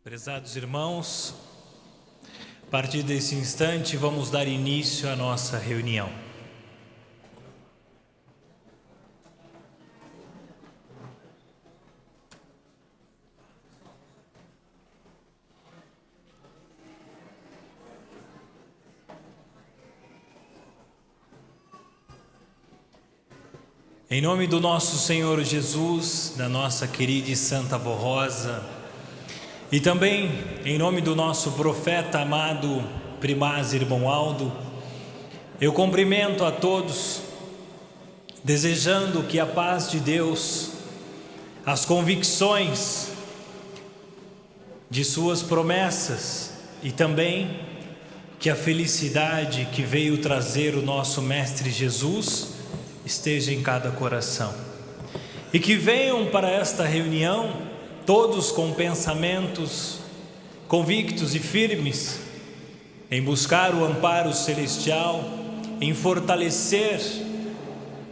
Prezados irmãos, a partir desse instante vamos dar início à nossa reunião. Em nome do nosso Senhor Jesus, da nossa querida e santa avó Rosa, e também em nome do nosso profeta amado Primaz Irmão Aldo, eu cumprimento a todos, desejando que a paz de Deus, as convicções de suas promessas e também que a felicidade que veio trazer o nosso Mestre Jesus esteja em cada coração. E que venham para esta reunião todos com pensamentos convictos e firmes em buscar o amparo celestial, em fortalecer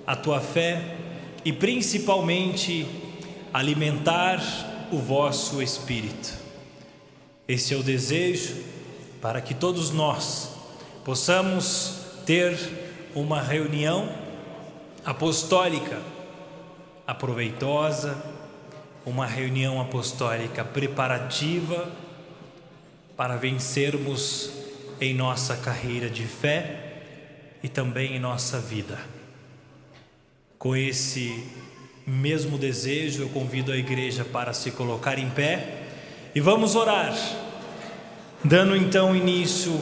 a tua fé e principalmente alimentar o vosso espírito. Esse é o desejo para que todos nós possamos ter uma reunião apostólica aproveitosa, uma reunião apostólica preparativa para vencermos em nossa carreira de fé e também em nossa vida. Com esse mesmo desejo, eu convido a igreja para se colocar em pé e vamos orar, dando então início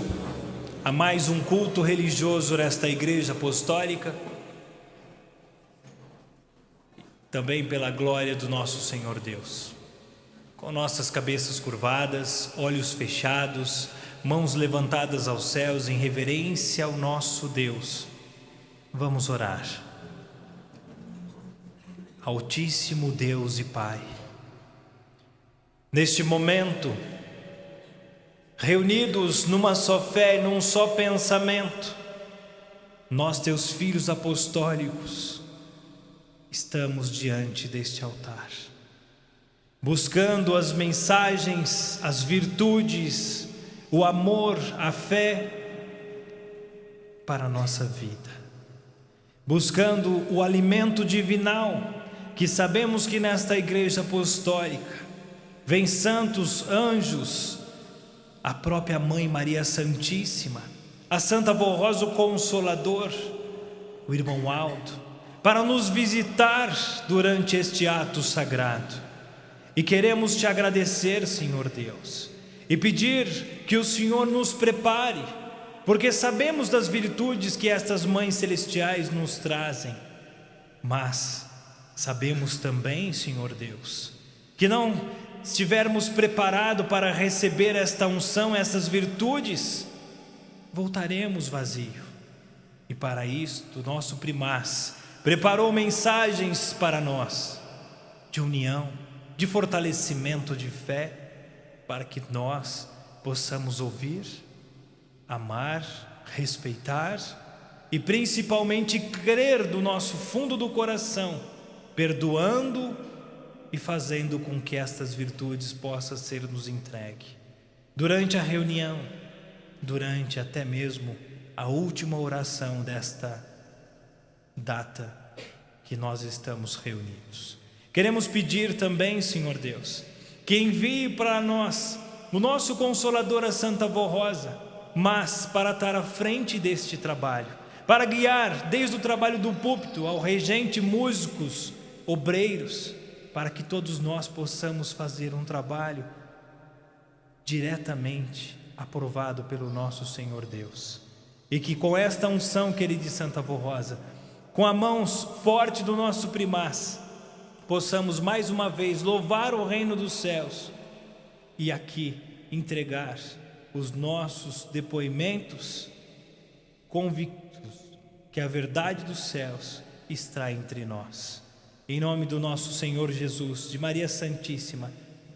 a mais um culto religioso nesta igreja apostólica, também pela glória do nosso Senhor Deus. Com nossas cabeças curvadas, olhos fechados, mãos levantadas aos céus em reverência ao nosso Deus, vamos orar. Altíssimo Deus e Pai, neste momento, reunidos numa só fé e num só pensamento, nós, teus filhos apostólicos, estamos diante deste altar, buscando as mensagens, as virtudes, o amor, a fé para a nossa vida, buscando o alimento divinal, que sabemos que nesta igreja apostólica vem santos anjos, a própria Mãe Maria Santíssima, a Santa Avó Rosa, o Consolador, o Irmão Aldo, para nos visitar durante este ato sagrado. E queremos te agradecer, Senhor Deus, e pedir que o Senhor nos prepare, porque sabemos das virtudes que estas mães celestiais nos trazem, mas sabemos também, Senhor Deus, que não estivermos preparados para receber esta unção, essas virtudes, voltaremos vazio. E para isto, nosso Primaz preparou mensagens para nós, de união, de fortalecimento de fé, para que nós possamos ouvir, amar, respeitar e principalmente crer do nosso fundo do coração, perdoando e fazendo com que estas virtudes possam ser nos entregues. Durante a reunião, durante até mesmo a última oração desta data que nós estamos reunidos. Queremos pedir também, Senhor Deus, que envie para nós o nosso Consolador, a Santa Avó Rosa, mas para estar à frente deste trabalho, para guiar desde o trabalho do púlpito ao regente, músicos, obreiros, para que todos nós possamos fazer um trabalho diretamente aprovado pelo nosso Senhor Deus. E que com esta unção, querida Santa Avó Rosa, com a mão forte do nosso Primaz, possamos mais uma vez louvar o reino dos céus e aqui entregar os nossos depoimentos convictos que a verdade dos céus está entre nós. Em nome do nosso Senhor Jesus, de Maria Santíssima,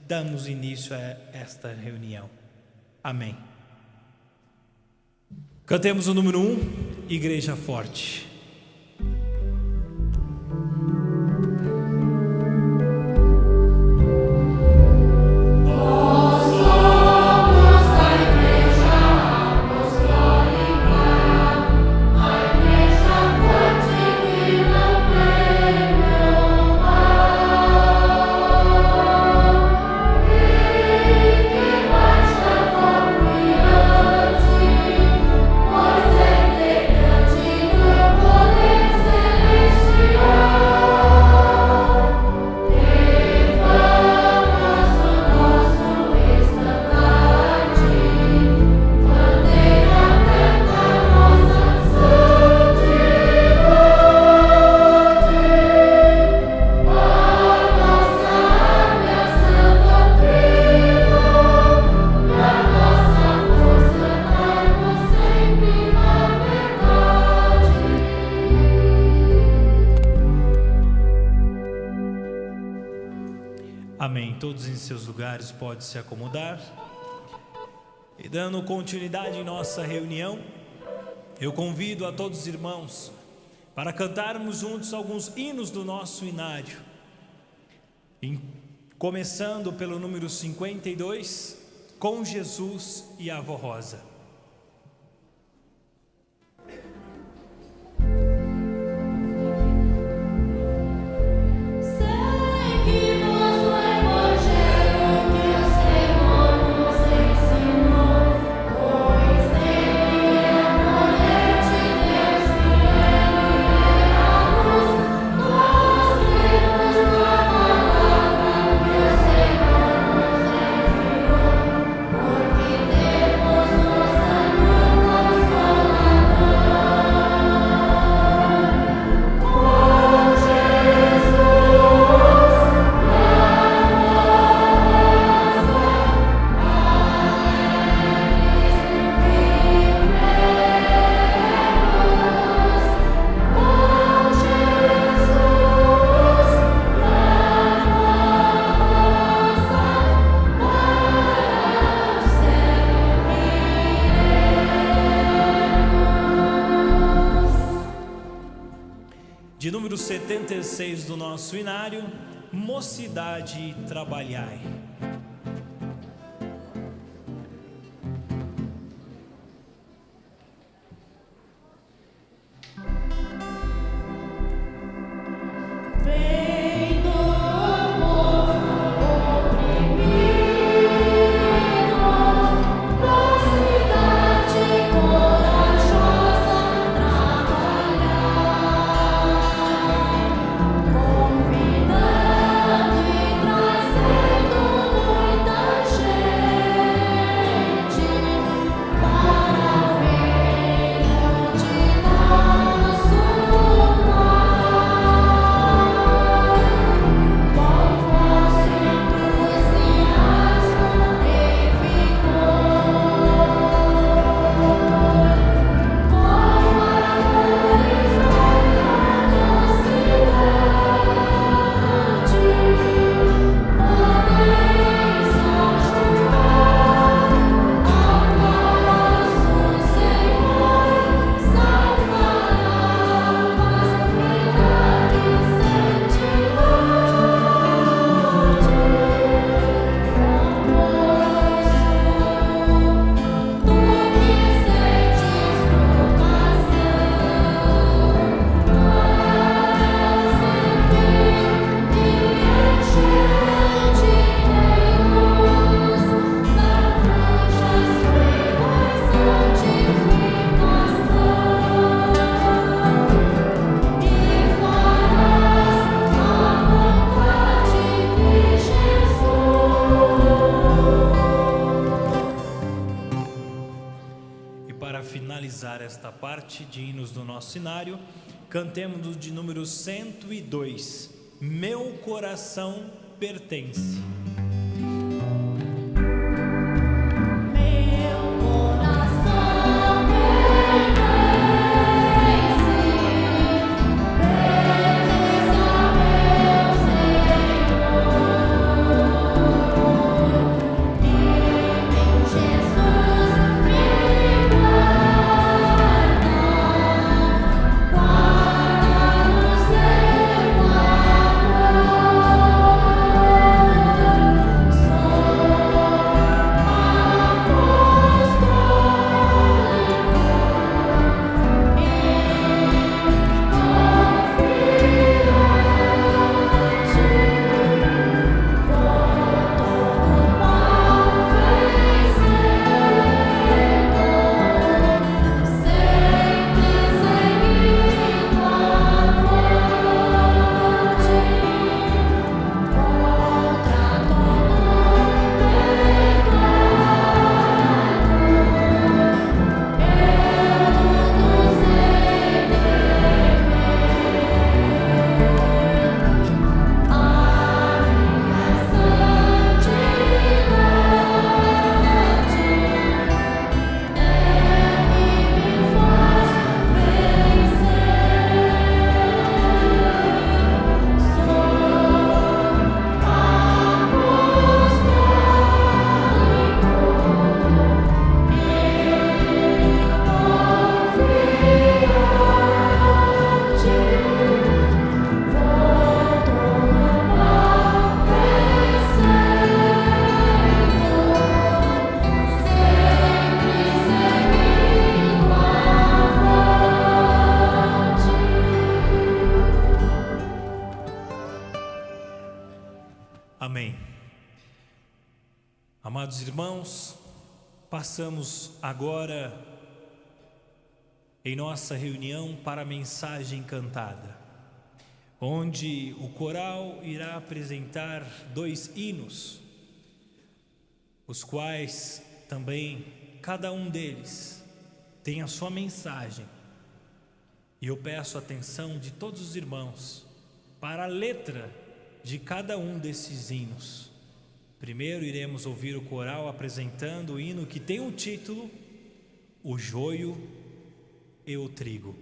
damos início a esta reunião. Amém. Cantemos o número 1, Igreja Forte. Nossa Amém. Todos em seus lugares podem se acomodar. E dando continuidade em nossa reunião, eu convido a todos os irmãos para cantarmos juntos alguns hinos do nosso inário. Começando pelo número 52, Com Jesus e a Avó Rosa. De número 76 do nosso inário, Mocidade Trabalhai. Esta parte de hinos do nosso inário, cantemos de número 102, Meu Coração Pertence. Amém. Amados irmãos, passamos agora em nossa reunião para a mensagem cantada, onde o coral irá apresentar 2 hinos, os quais também, cada um deles, tem a sua mensagem. E eu peço a atenção de todos os irmãos para a letra de cada um desses hinos. Primeiro iremos ouvir o coral apresentando o hino que tem o título O Joio e o Trigo.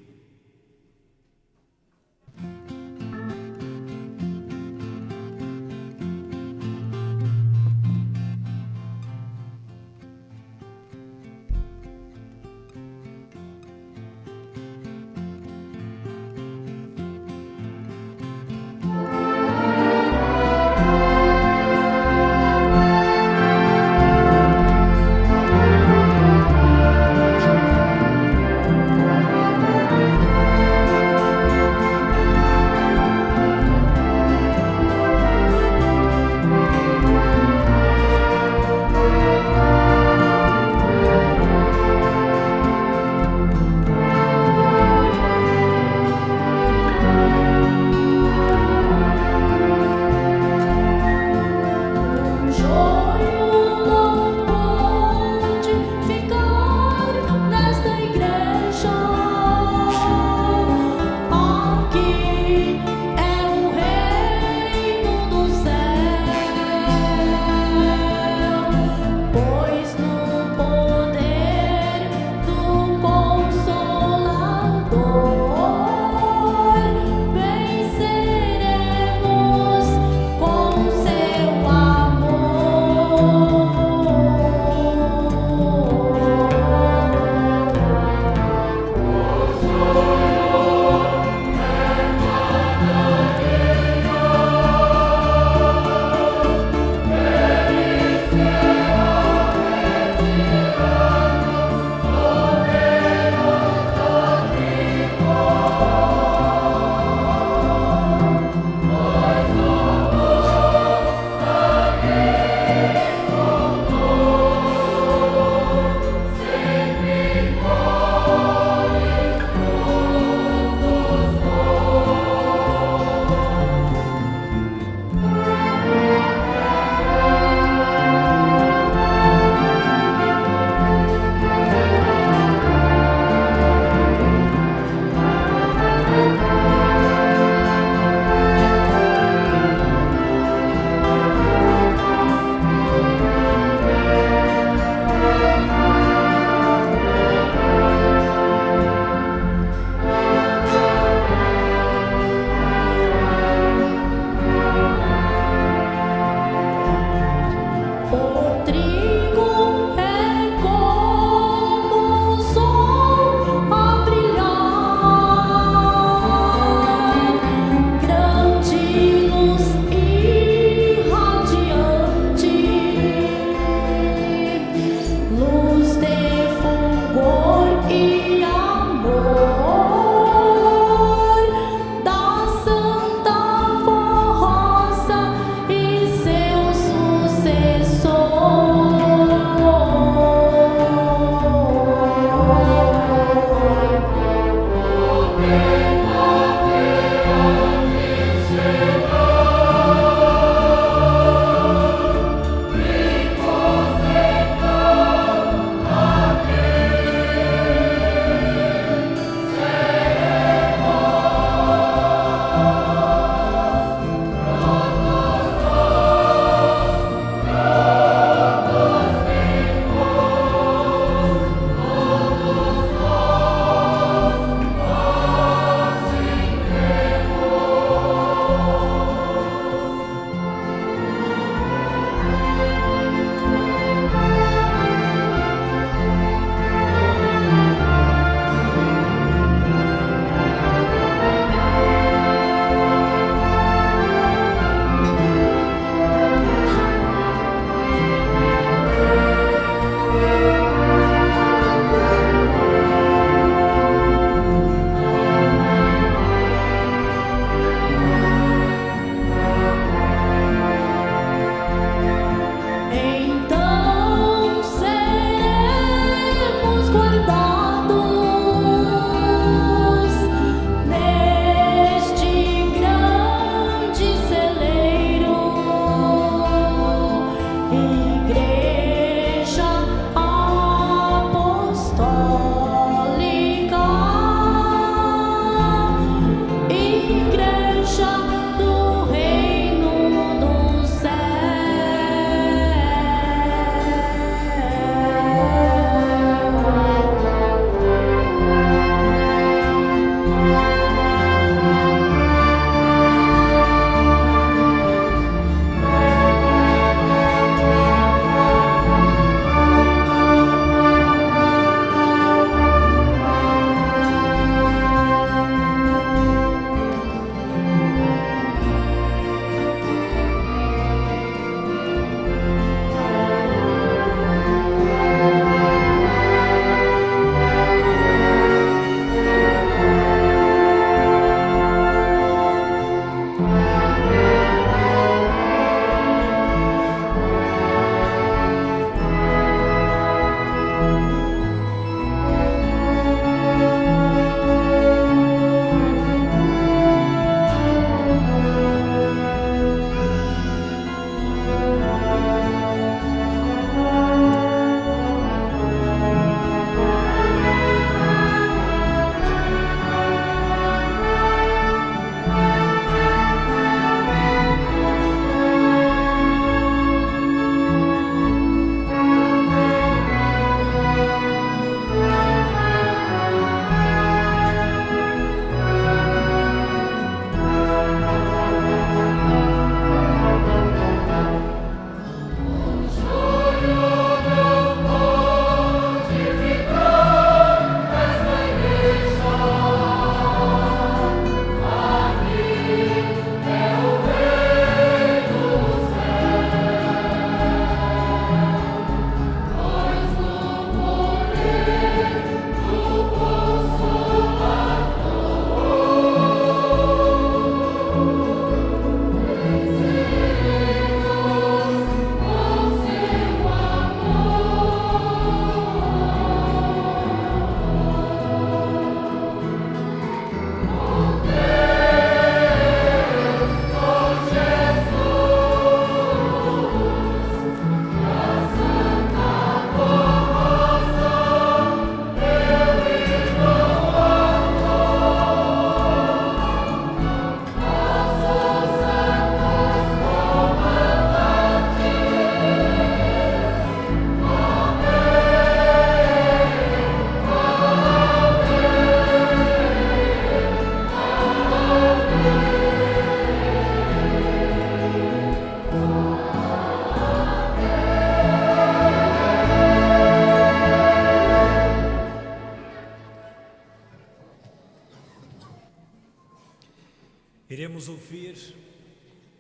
Iremos ouvir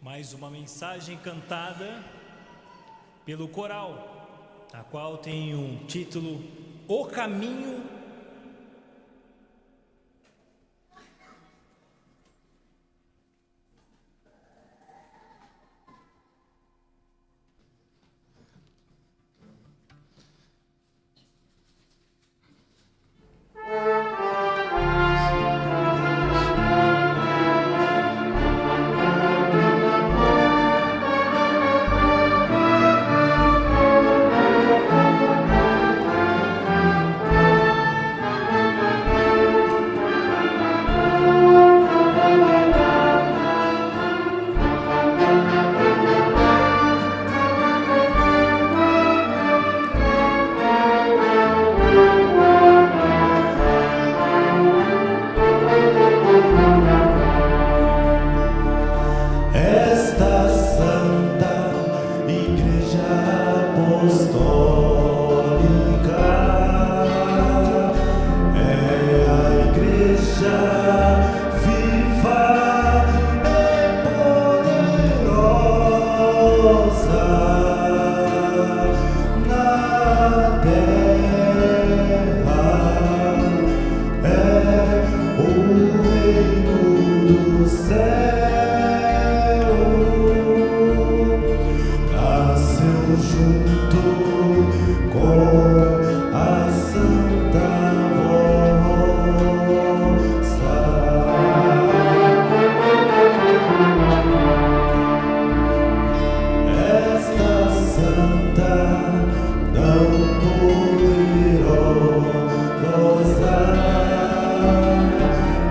mais uma mensagem cantada pelo coral, a qual tem um título: O Caminho.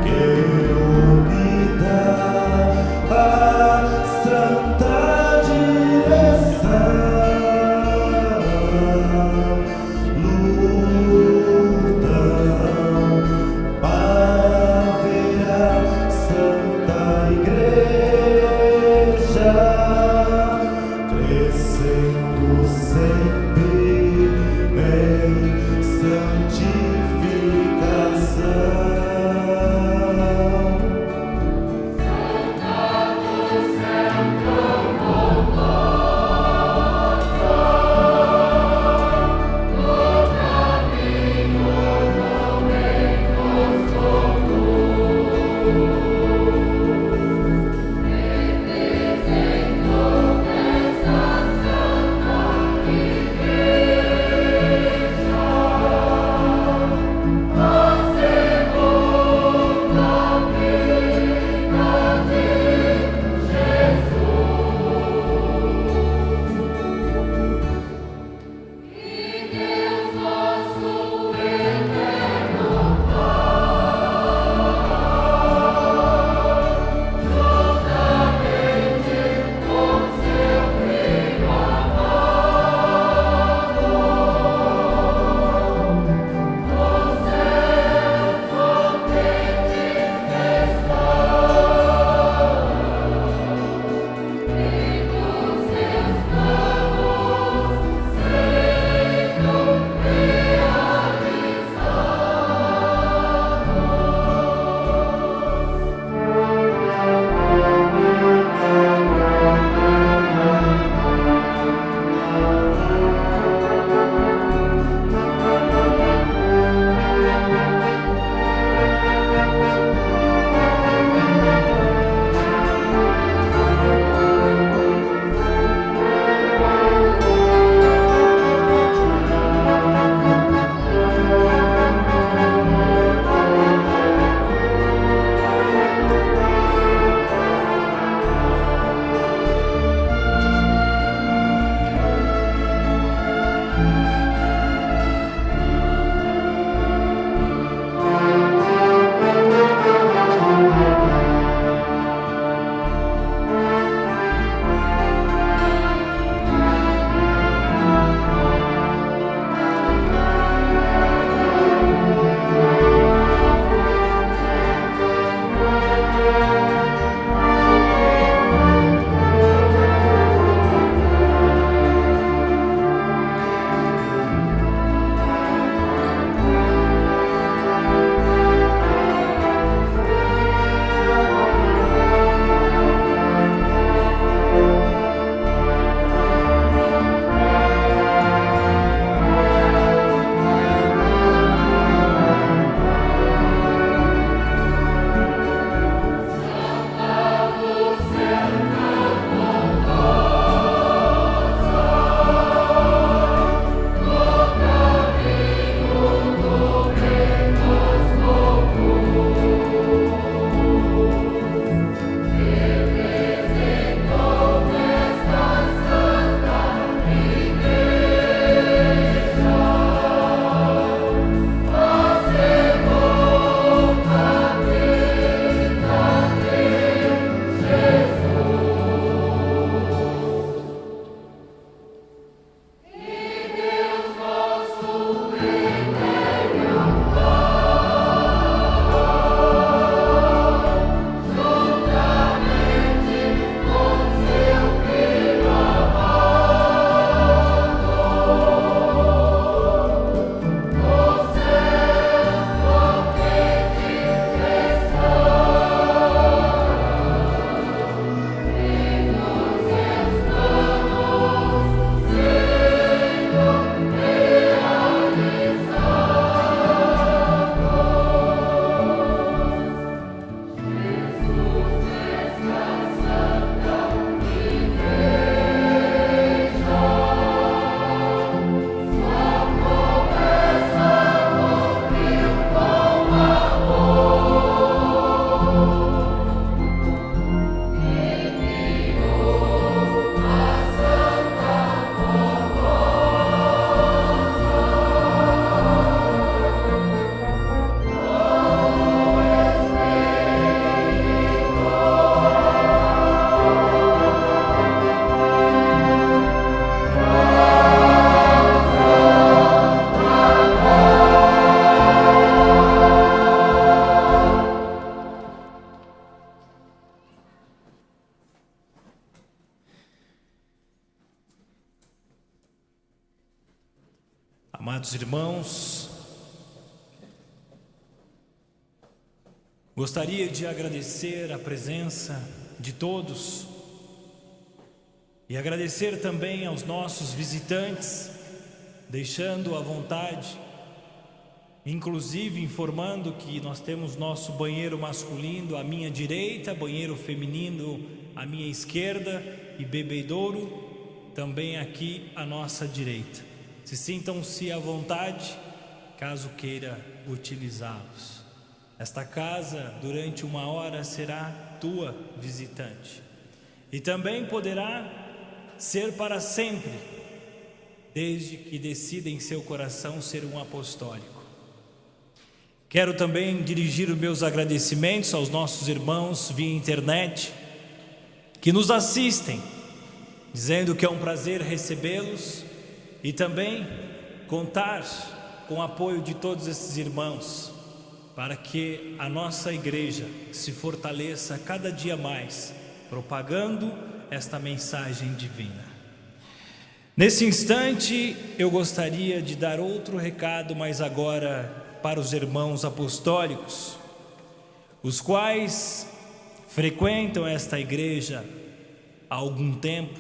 Que unida Amados irmãos, gostaria de agradecer a presença de todos e agradecer também aos nossos visitantes, deixando à vontade, inclusive informando que nós temos nosso banheiro masculino à minha direita, banheiro feminino à minha esquerda e bebedouro também aqui à nossa direita. Se sintam-se à vontade, caso queira utilizá-los. Esta casa, durante 1 hora, será tua visitante. E também poderá ser para sempre, desde que decida em seu coração ser um apostólico. Quero também dirigir os meus agradecimentos aos nossos irmãos via internet, que nos assistem, dizendo que é um prazer recebê-los e também contar com o apoio de todos esses irmãos, para que a nossa igreja se fortaleça cada dia mais, propagando esta mensagem divina. Nesse instante, eu gostaria de dar outro recado, mas agora para os irmãos apostólicos, os quais frequentam esta igreja há algum tempo,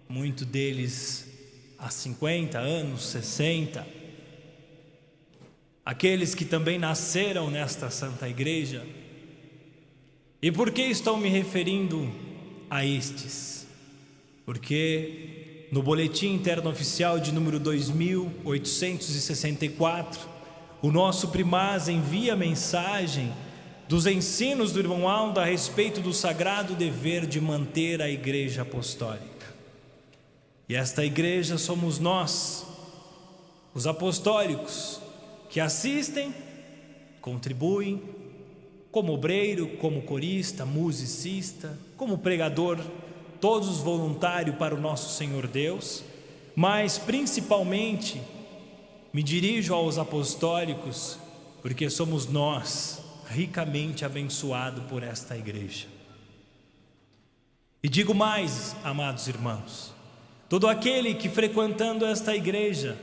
muitos deles há 50 anos, 60, aqueles que também nasceram nesta santa igreja. E por que estou me referindo a estes? Porque no boletim interno oficial de número 2864, o nosso primaz envia a mensagem dos ensinos do irmão Aldo a respeito do sagrado dever de manter a igreja apostólica. E esta igreja somos nós, os apostólicos, que assistem, contribuem, como obreiro, como corista, musicista, como pregador, todos voluntários para o nosso Senhor Deus, mas principalmente me dirijo aos apostólicos, porque somos nós ricamente abençoados por esta igreja. E digo mais, amados irmãos, todo aquele que frequentando esta igreja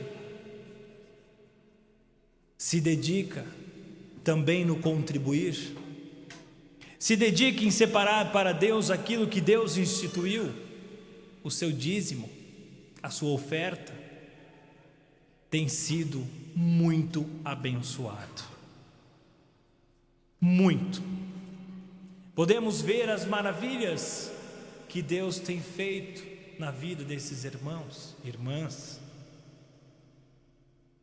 se dedica também no contribuir, se dedica em separar para Deus aquilo que Deus instituiu, o seu dízimo, a sua oferta, tem sido muito abençoado. Muito. Podemos ver as maravilhas que Deus tem feito na vida desses irmãos, irmãs,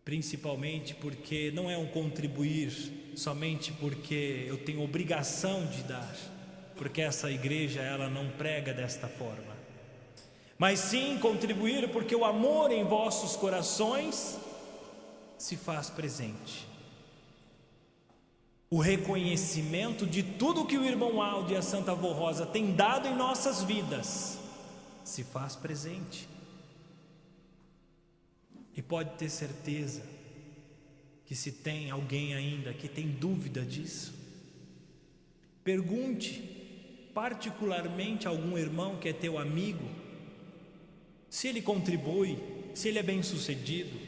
principalmente porque não é um contribuir somente porque eu tenho obrigação de dar, porque essa igreja ela não prega desta forma, mas sim contribuir porque o amor em vossos corações se faz presente. O reconhecimento de tudo que o irmão Aldo e a Santa Avó Rosa têm dado em nossas vidas se faz presente. E pode ter certeza que se tem alguém ainda que tem dúvida disso, pergunte particularmente a algum irmão que é teu amigo, se ele contribui, se ele é bem sucedido,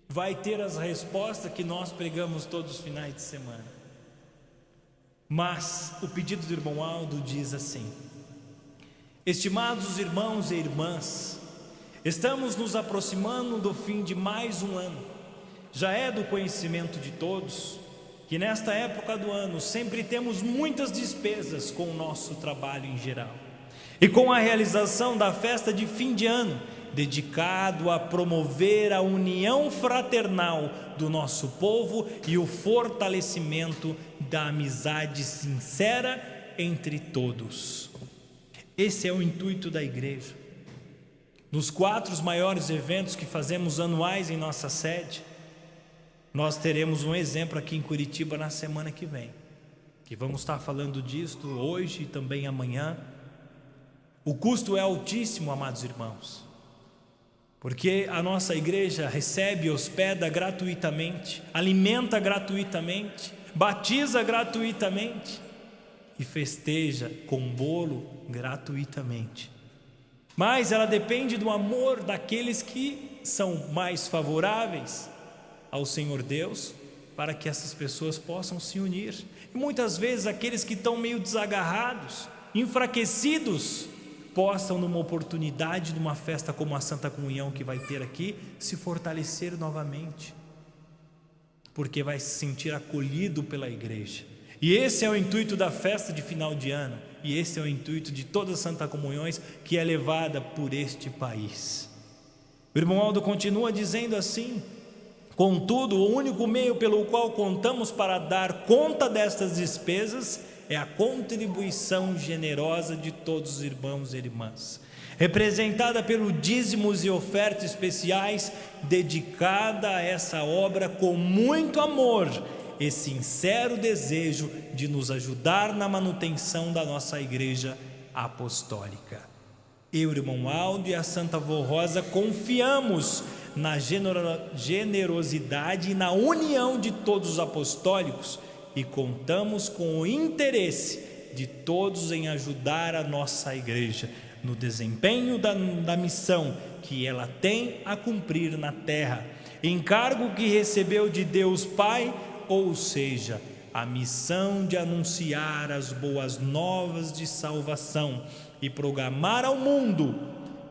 vai ter as respostas que nós pregamos todos os finais de semana. Mas o pedido do irmão Aldo diz assim: estimados irmãos e irmãs, estamos nos aproximando do fim de mais um ano. Já é do conhecimento de todos que nesta época do ano sempre temos muitas despesas com o nosso trabalho em geral e com a realização da festa de fim de ano, dedicado a promover a união fraternal do nosso povo e o fortalecimento da amizade sincera entre todos. Esse é o intuito da igreja. Nos 4 maiores eventos que fazemos anuais em nossa sede, nós teremos um exemplo aqui em Curitiba na semana que vem, que vamos estar falando disto hoje e também amanhã. O custo é altíssimo, amados irmãos, porque a nossa igreja recebe e hospeda gratuitamente, alimenta gratuitamente, batiza gratuitamente e festeja com bolo gratuitamente. mas ela depende do amor daqueles que são mais favoráveis ao Senhor Deus, para que essas pessoas possam se unir. E muitas vezes aqueles que estão meio desagarrados, enfraquecidos, possam, numa oportunidade, numa festa como a Santa Comunhão que vai ter aqui, se fortalecer novamente, porque vai se sentir acolhido pela igreja. E esse é o intuito da festa de final de ano, e esse é o intuito de todas as Santas Comunhões que é levada por este país. O irmão Aldo continua dizendo assim: contudo, o único meio pelo qual contamos para dar conta destas despesas é a contribuição generosa de todos os irmãos e irmãs, representada pelo dízimos e ofertas especiais, dedicada a essa obra com muito amor e sincero desejo de nos ajudar na manutenção da nossa igreja apostólica. Eu, irmão Aldo, e a Santa Avó Rosa confiamos na generosidade e na união de todos os apostólicos, e contamos com o interesse de todos em ajudar a nossa igreja no desempenho da missão que ela tem a cumprir na terra, encargo que recebeu de Deus Pai, ou seja, a missão de anunciar as boas novas de salvação e proclamar ao mundo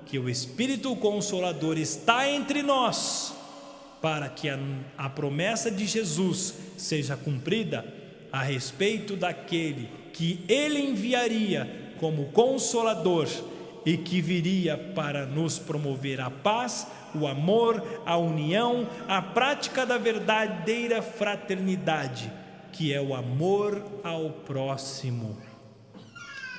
que o Espírito Consolador está entre nós, para que a promessa de Jesus seja cumprida a respeito daquele que ele enviaria como Consolador e que viria para nos promover a paz, o amor, a união, a prática da verdadeira fraternidade, que é o amor ao próximo.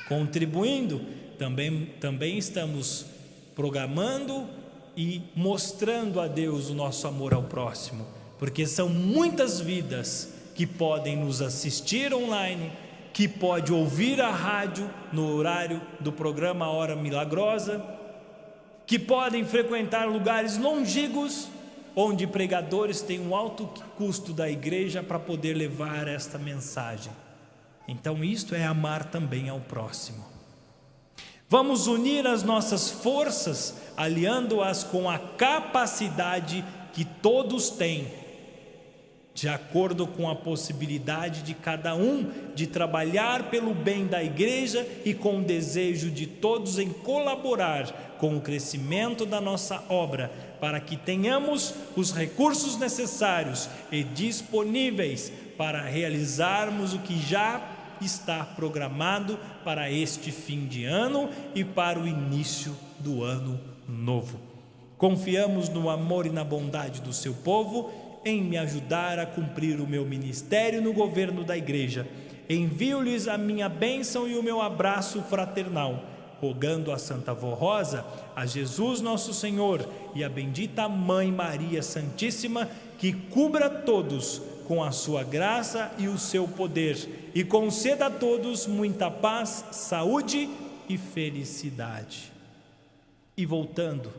Contribuindo, também estamos programando e mostrando a Deus o nosso amor ao próximo, porque são muitas vidas que podem nos assistir online, que pode ouvir a rádio no horário do programa Hora Milagrosa, que podem frequentar lugares longínquos, onde pregadores têm um alto custo da igreja para poder levar esta mensagem. Então isto é amar também ao próximo. Vamos unir as nossas forças, aliando-as com a capacidade que todos têm, de acordo com a possibilidade de cada um de trabalhar pelo bem da igreja e com o desejo de todos em colaborar com o crescimento da nossa obra, para que tenhamos os recursos necessários e disponíveis para realizarmos o que já está programado para este fim de ano e para o início do ano novo. Confiamos no amor e na bondade do seu povo em me ajudar a cumprir o meu ministério no governo da igreja. Envio-lhes a minha bênção e o meu abraço fraternal, rogando a Santa Avó Rosa, a Jesus nosso Senhor e a bendita Mãe Maria Santíssima, que cubra todos com a sua graça e o seu poder, e conceda a todos muita paz, saúde e felicidade. E voltando,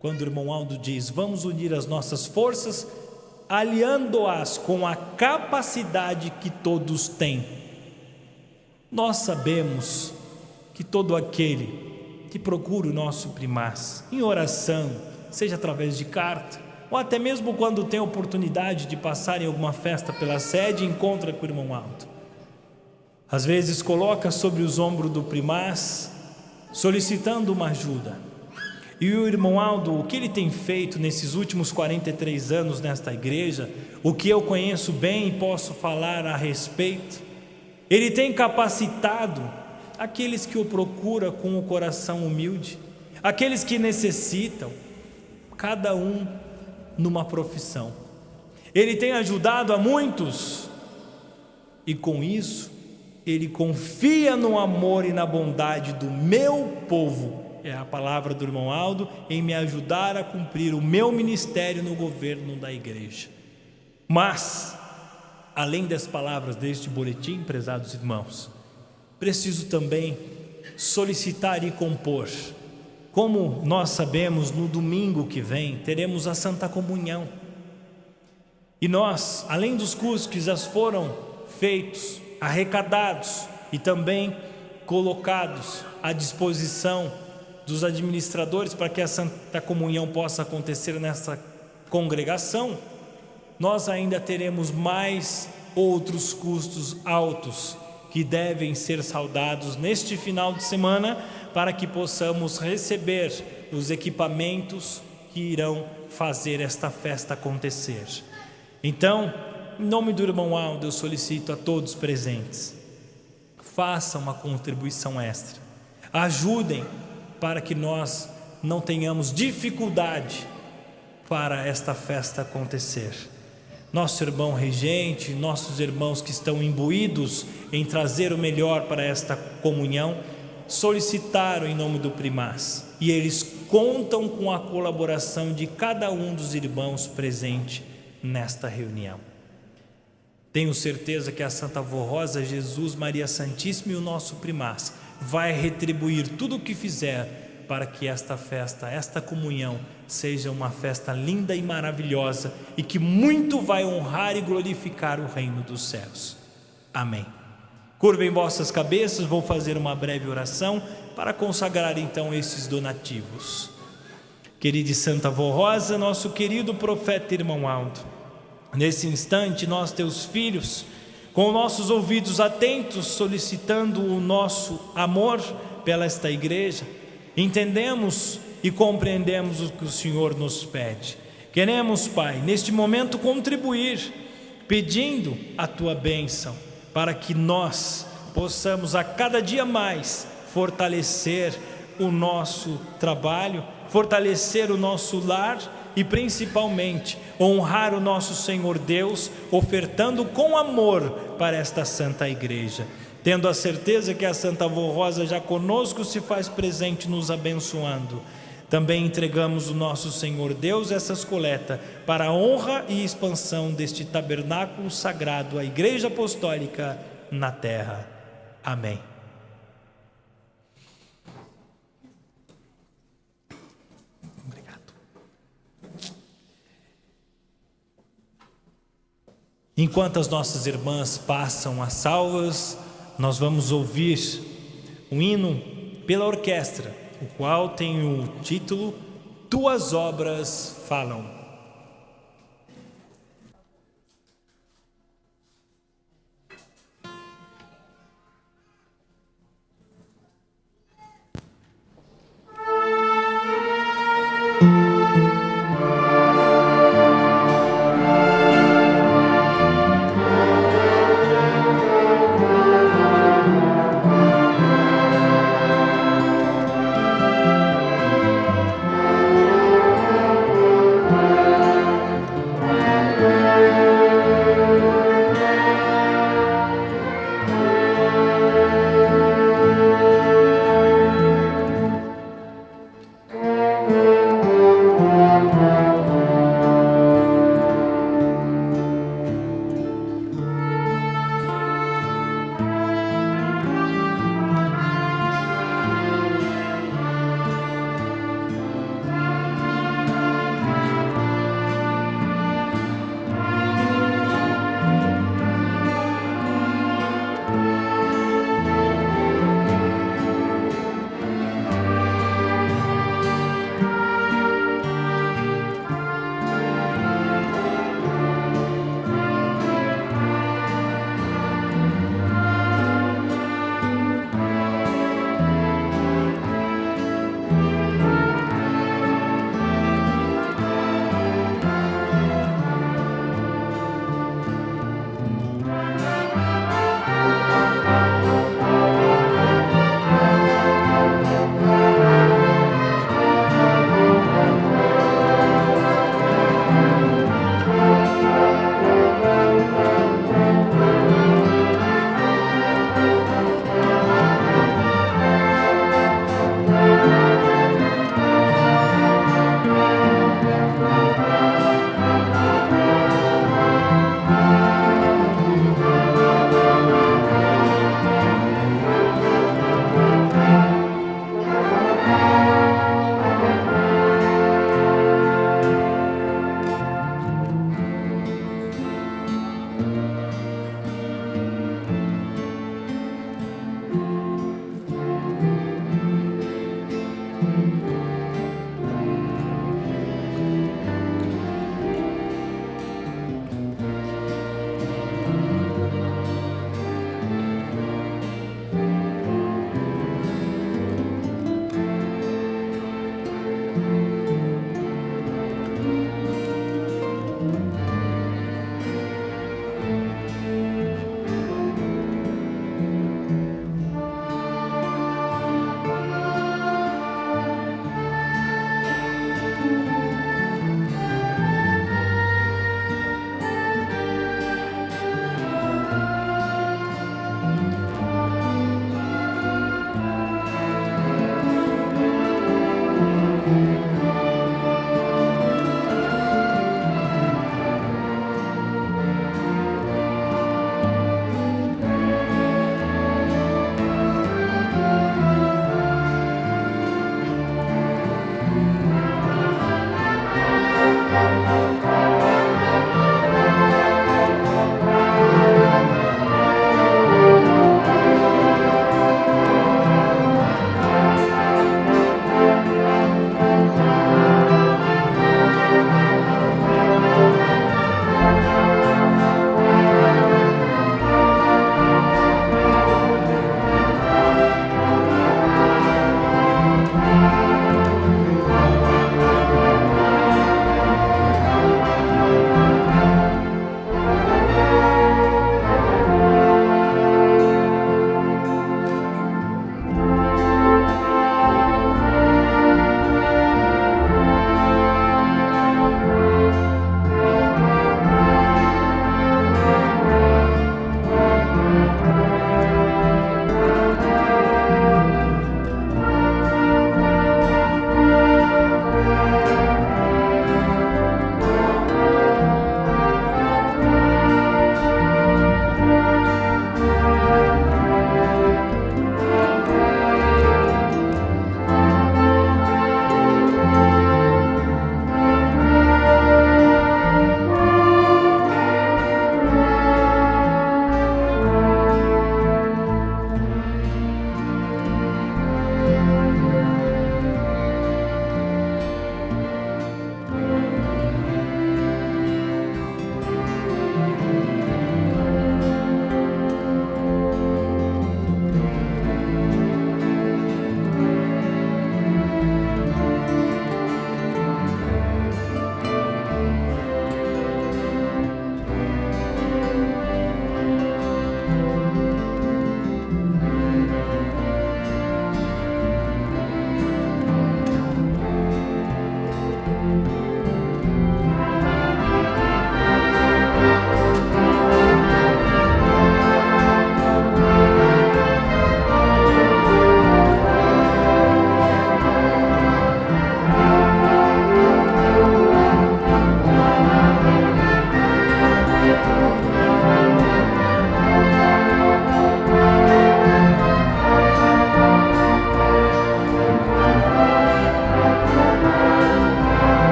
quando o irmão Aldo diz, vamos unir as nossas forças, aliando-as com a capacidade que todos têm. Nós sabemos que todo aquele que procura o nosso primaz em oração, seja através de carta, ou até mesmo quando tem a oportunidade de passar em alguma festa pela sede, encontra com o irmão Aldo, às vezes coloca sobre os ombros do primaz, solicitando uma ajuda. E o irmão Aldo, o que ele tem feito nesses últimos 43 anos nesta igreja, o que eu conheço bem e posso falar a respeito, ele tem capacitado aqueles que o procuram com o coração humilde, aqueles que necessitam, cada um numa profissão. Ele tem ajudado a muitos, e com isso, ele confia no amor e na bondade do meu povo, é a palavra do irmão Aldo, em me ajudar a cumprir o meu ministério no governo da igreja. Mas, além das palavras deste boletim, prezados irmãos, preciso também solicitar e compor. Como nós sabemos, no domingo que vem teremos a Santa Comunhão, e nós, além dos cursos que já foram feitos, arrecadados e também colocados à disposição dos administradores para que a Santa Comunhão possa acontecer nessa congregação, nós ainda teremos mais outros custos altos que devem ser saldados neste final de semana para que possamos receber os equipamentos que irão fazer esta festa acontecer. Então, em nome do irmão Aldo, eu solicito a todos presentes, façam uma contribuição extra, ajudem para que nós não tenhamos dificuldade para esta festa acontecer. Nosso irmão regente, nossos irmãos que estão imbuídos em trazer o melhor para esta comunhão, solicitaram em nome do Primaz, e eles contam com a colaboração de cada um dos irmãos presente nesta reunião. Tenho certeza que a Santa Avó Rosa, Jesus, Maria Santíssima e o nosso Primaz vai retribuir tudo o que fizer para que esta festa, esta comunhão seja uma festa linda e maravilhosa e que muito vai honrar e glorificar o reino dos céus. Amém. Curvem vossas cabeças, vou fazer uma breve oração para consagrar então esses donativos. Querida e Santa Avó Rosa, nosso querido profeta irmão Aldo, nesse instante nós, teus filhos, com nossos ouvidos atentos, solicitando o nosso amor pela esta igreja, entendemos e compreendemos o que o Senhor nos pede. Queremos, Pai, neste momento contribuir, pedindo a Tua bênção, para que nós possamos a cada dia mais fortalecer o nosso trabalho, fortalecer o nosso lar e principalmente honrar o nosso Senhor Deus, ofertando com amor para esta Santa Igreja, tendo a certeza que a Santa Avó Rosa já conosco se faz presente, nos abençoando. Também entregamos o nosso Senhor Deus essas coletas para a honra e expansão deste tabernáculo sagrado, a Igreja Apostólica na terra. Amém. Obrigado. Enquanto as nossas irmãs passam as salvas, nós vamos ouvir um hino pela orquestra, o qual tem o título Tuas Obras Falam.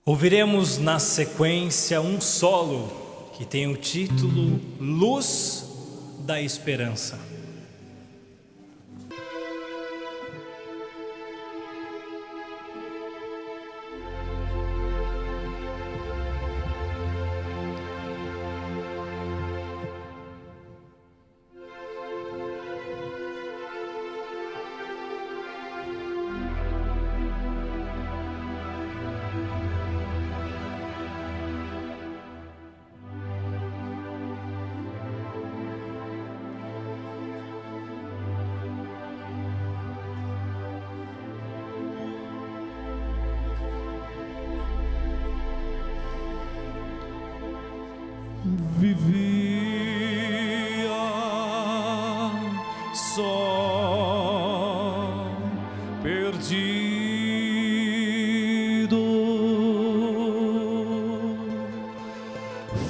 Ouviremos na sequência um solo que tem o título Luz da Esperança. Vivia só, perdido,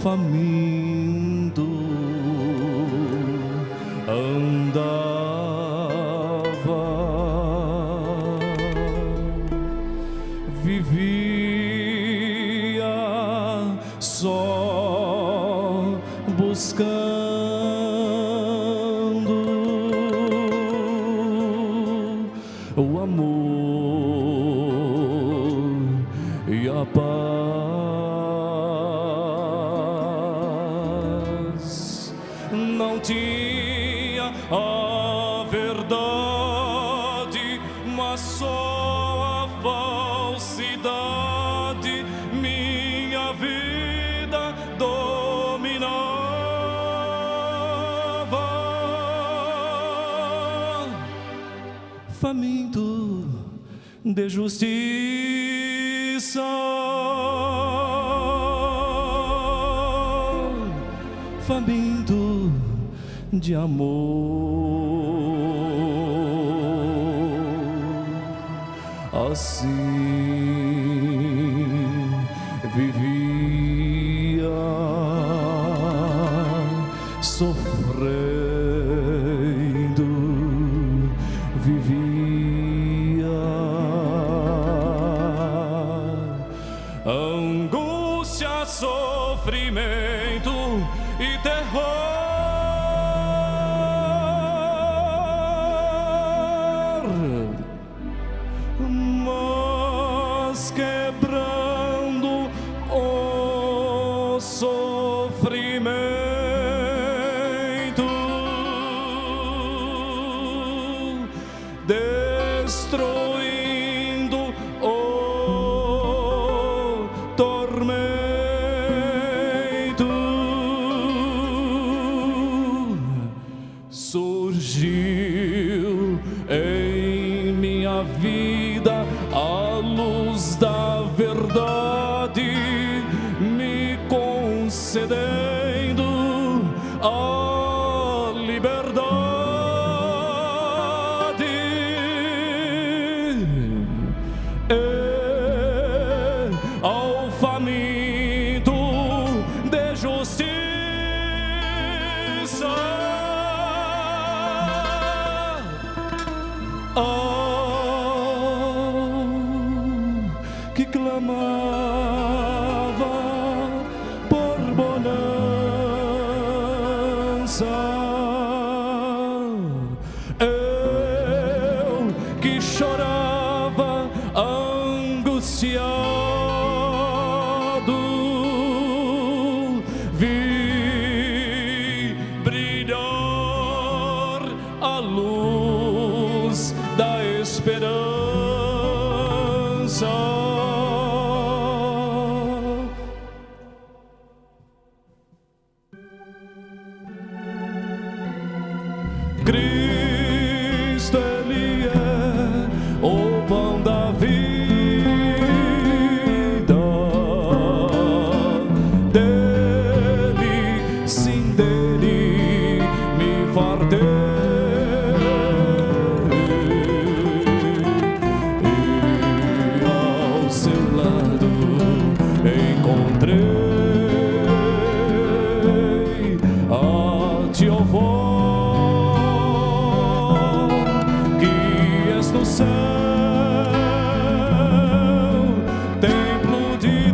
faminto, andava, vivia só, buscando o amor e a paz. Não tinha a verdade, mas só a falsidade minha vida dominava. Faminto de justiça, faminto de amor, assim vivia, sofrendo, vivia, angústia, sofrimento e terror. Mas quebrando o sofrimento, destruindo o tormento, surgiu em minha vida a luz da verdade, me concedendo a liberdade. E ao faminto de justiça, que clamava por bonança, eu que chorava angustiado, vi brilhar a luz da esperança. Cristo, Ele é o pão da vida, dele, sim, dele me fartei, e ao seu lado encontrei a te ouvir. No céu, templo de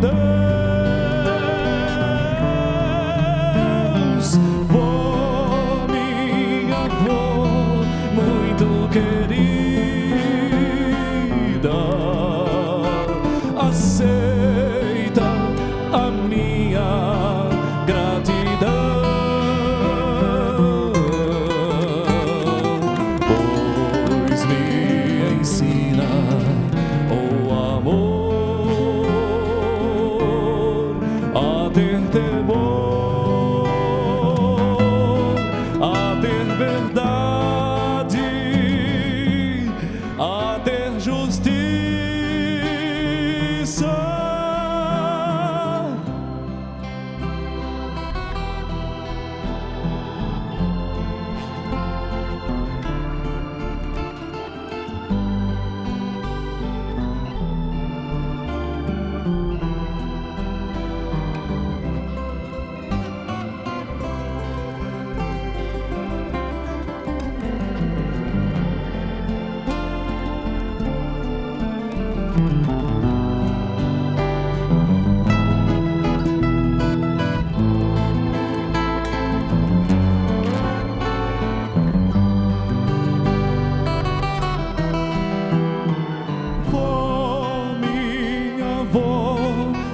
querida, aceita a minha gratidão, pois me ensina o amor a ter temor, a ter verdade, a ter justiça.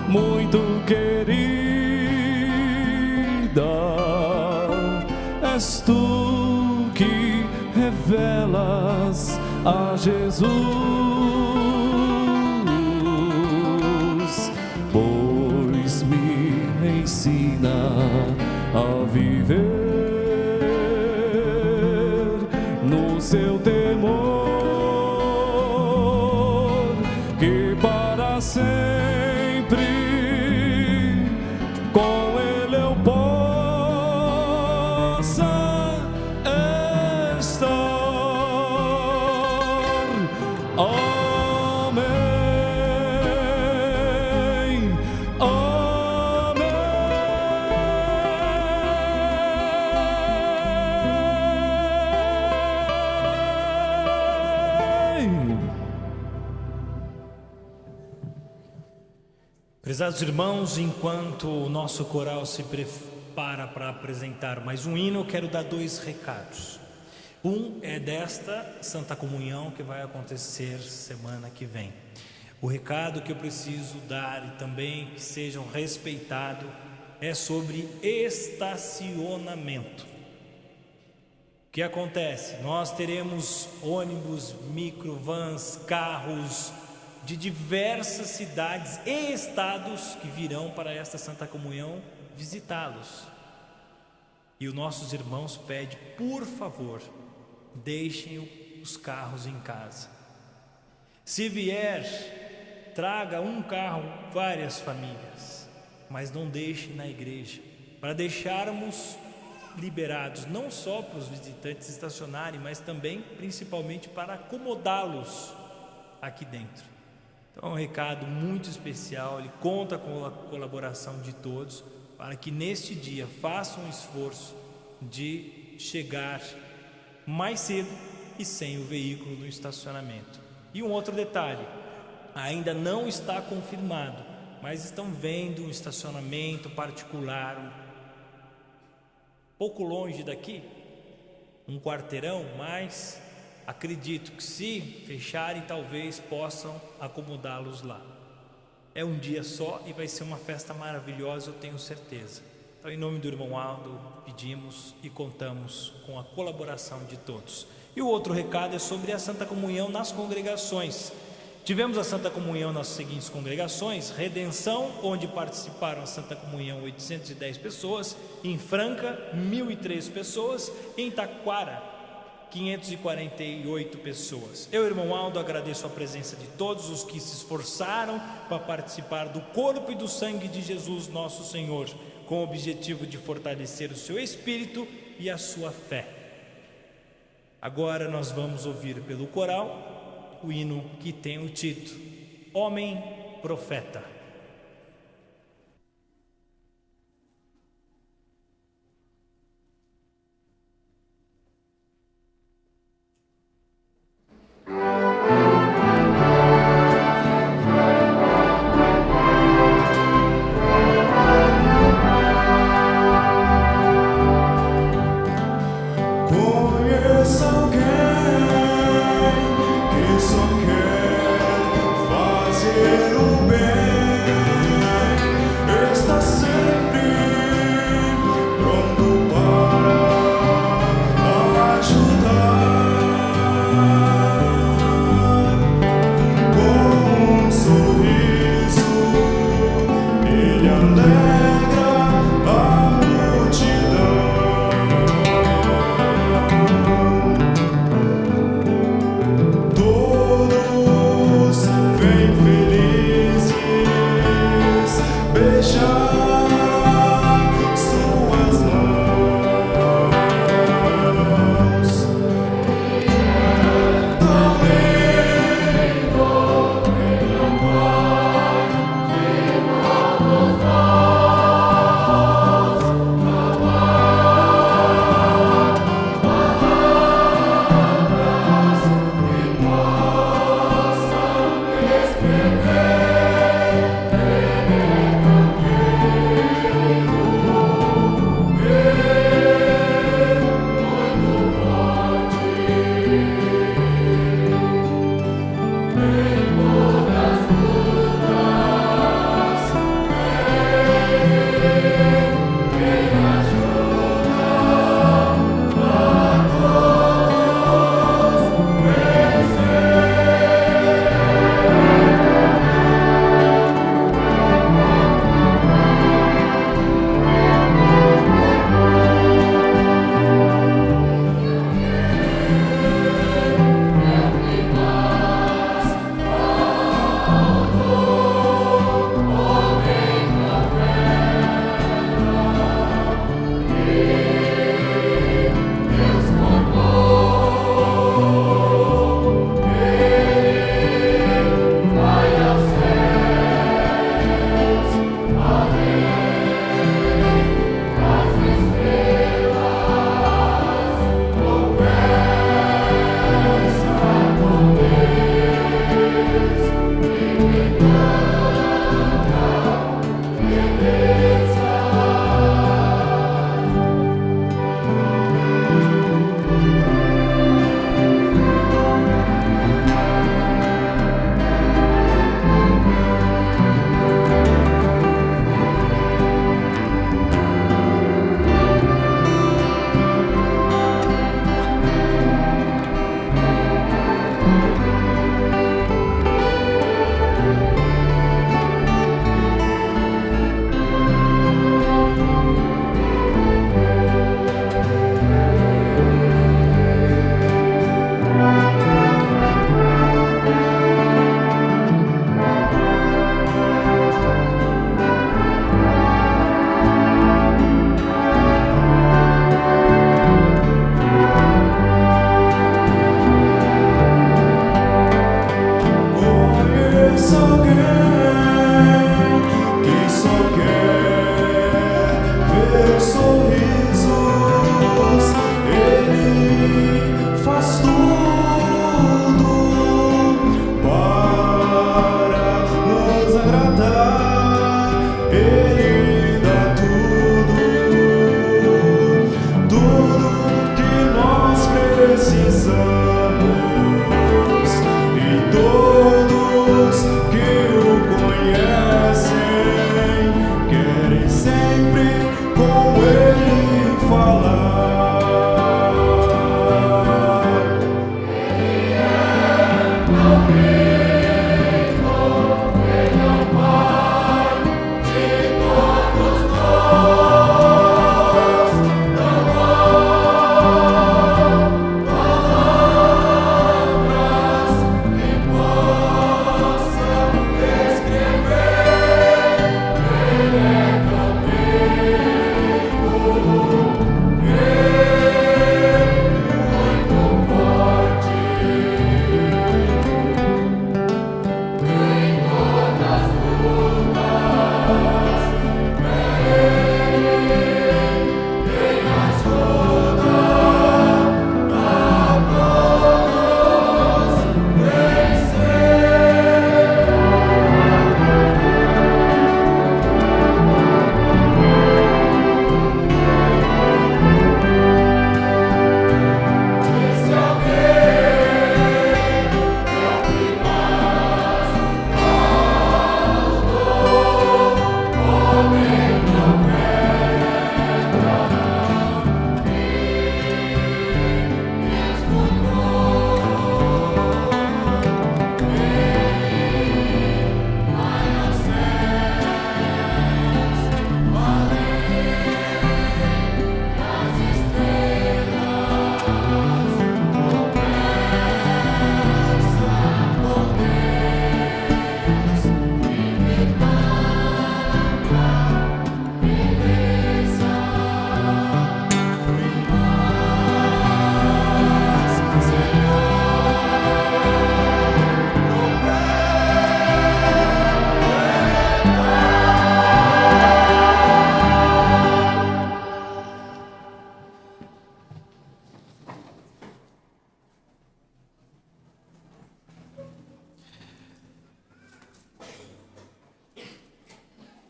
Muito querida, és tu que revelas a Jesus, pois me ensina a viver no seu temor, que para sempre com Ele eu possa estar. Amém, amém. Prezados irmãos, enquanto o nosso coral se prepara para apresentar mais um hino, eu quero dar 2 recados. Um é desta Santa Comunhão que vai acontecer semana que vem. O recado que eu preciso dar e também que sejam respeitados é sobre estacionamento. O que acontece? Nós teremos ônibus, microvans, carros de diversas cidades e estados que virão para esta Santa Comunhão visitá-los. E os nossos irmãos pedem, por favor, deixem os carros em casa. Se vier, traga um carro, várias famílias, mas não deixe na igreja, para deixarmos liberados, não só para os visitantes estacionarem, mas também, principalmente, para acomodá-los aqui dentro. Então é um recado muito especial, ele conta com a colaboração de todos, para que neste dia façam um esforço de chegar mais cedo e sem o veículo no estacionamento. E um outro detalhe, ainda não está confirmado, mas estão vendo um estacionamento particular, um pouco longe daqui, um quarteirão, mas acredito que se fecharem, talvez possam acomodá-los lá. É um dia só e vai ser uma festa maravilhosa, eu tenho certeza. Então, em nome do irmão Aldo, pedimos e contamos com a colaboração de todos. E o outro recado é sobre a Santa Comunhão nas congregações. Tivemos a Santa Comunhão nas seguintes congregações: Redenção, onde participaram a Santa Comunhão 810 pessoas, em Franca 1003 pessoas, em Taquara 548 pessoas. Eu, irmão Aldo, agradeço a presença de todos os que se esforçaram para participar do corpo e do sangue de Jesus nosso Senhor, com o objetivo de fortalecer o seu espírito e a sua fé. Agora nós vamos ouvir pelo coral o hino que tem o título Homem Profeta. Conheço alguém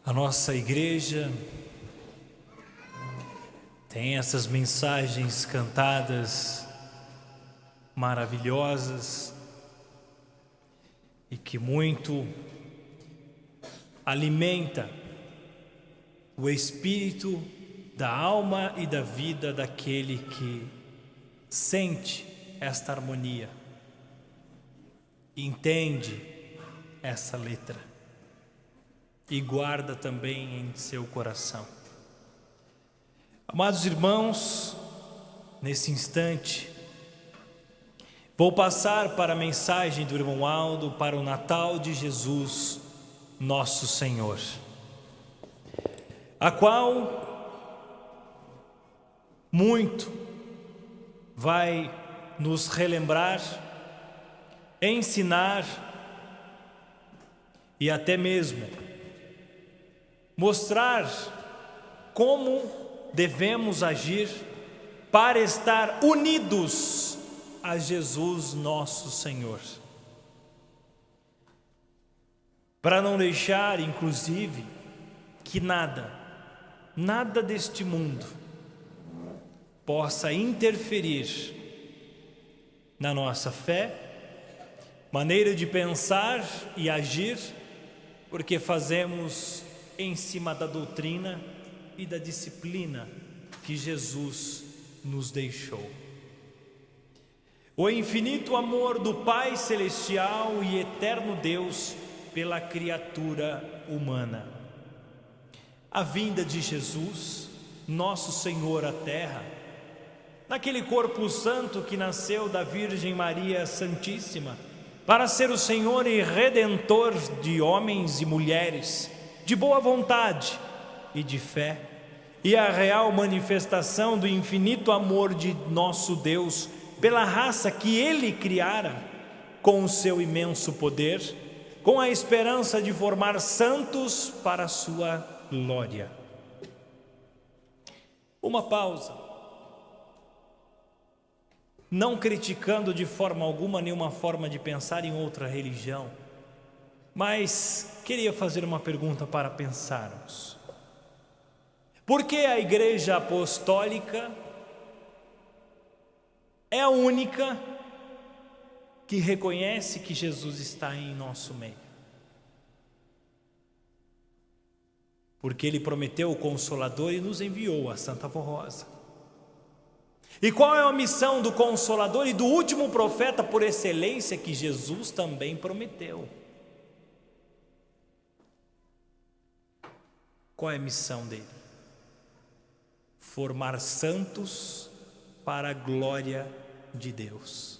A nossa igreja tem essas mensagens cantadas maravilhosas e que muito alimenta o espírito da alma e da vida daquele que sente esta harmonia, entende essa letra e guarda também em seu coração. Amados irmãos, nesse instante, vou passar para a mensagem do irmão Aldo para o Natal de Jesus, nosso Senhor, a qual muito vai nos relembrar, ensinar e até mesmo mostrar como devemos agir para estar unidos a Jesus nosso Senhor, para não deixar inclusive que nada deste mundo possa interferir na nossa fé, maneira de pensar e agir, porque fazemos em cima da doutrina e da disciplina que Jesus nos deixou. O infinito amor do Pai Celestial e eterno Deus pela criatura humana. A vinda de Jesus, nosso Senhor à terra, naquele corpo santo que nasceu da Virgem Maria Santíssima, para ser o Senhor e Redentor de homens e mulheres, de boa vontade e de fé, e a real manifestação do infinito amor de nosso Deus pela raça que Ele criara, com o seu imenso poder, com a esperança de formar santos para a sua glória. Uma pausa. Não criticando de forma alguma nenhuma forma de pensar em outra religião, mas queria fazer uma pergunta para pensarmos. Por que a Igreja Apostólica é a única que reconhece que Jesus está em nosso meio? Porque Ele prometeu o Consolador e nos enviou a Santa Avó Rosa. E qual é a missão do Consolador e do último profeta por excelência que Jesus também prometeu? Qual é a missão dele? Formar santos para a glória de Deus.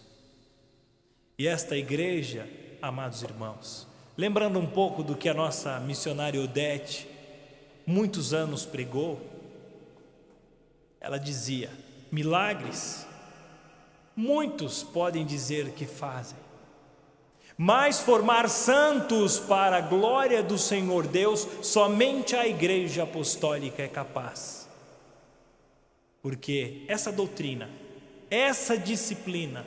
E esta igreja, amados irmãos, lembrando um pouco do que a nossa missionária Odete muitos anos pregou, ela dizia: milagres, muitos podem dizer que fazem, mas formar santos para a glória do Senhor Deus, somente a Igreja Apostólica é capaz. Porque essa doutrina, essa disciplina,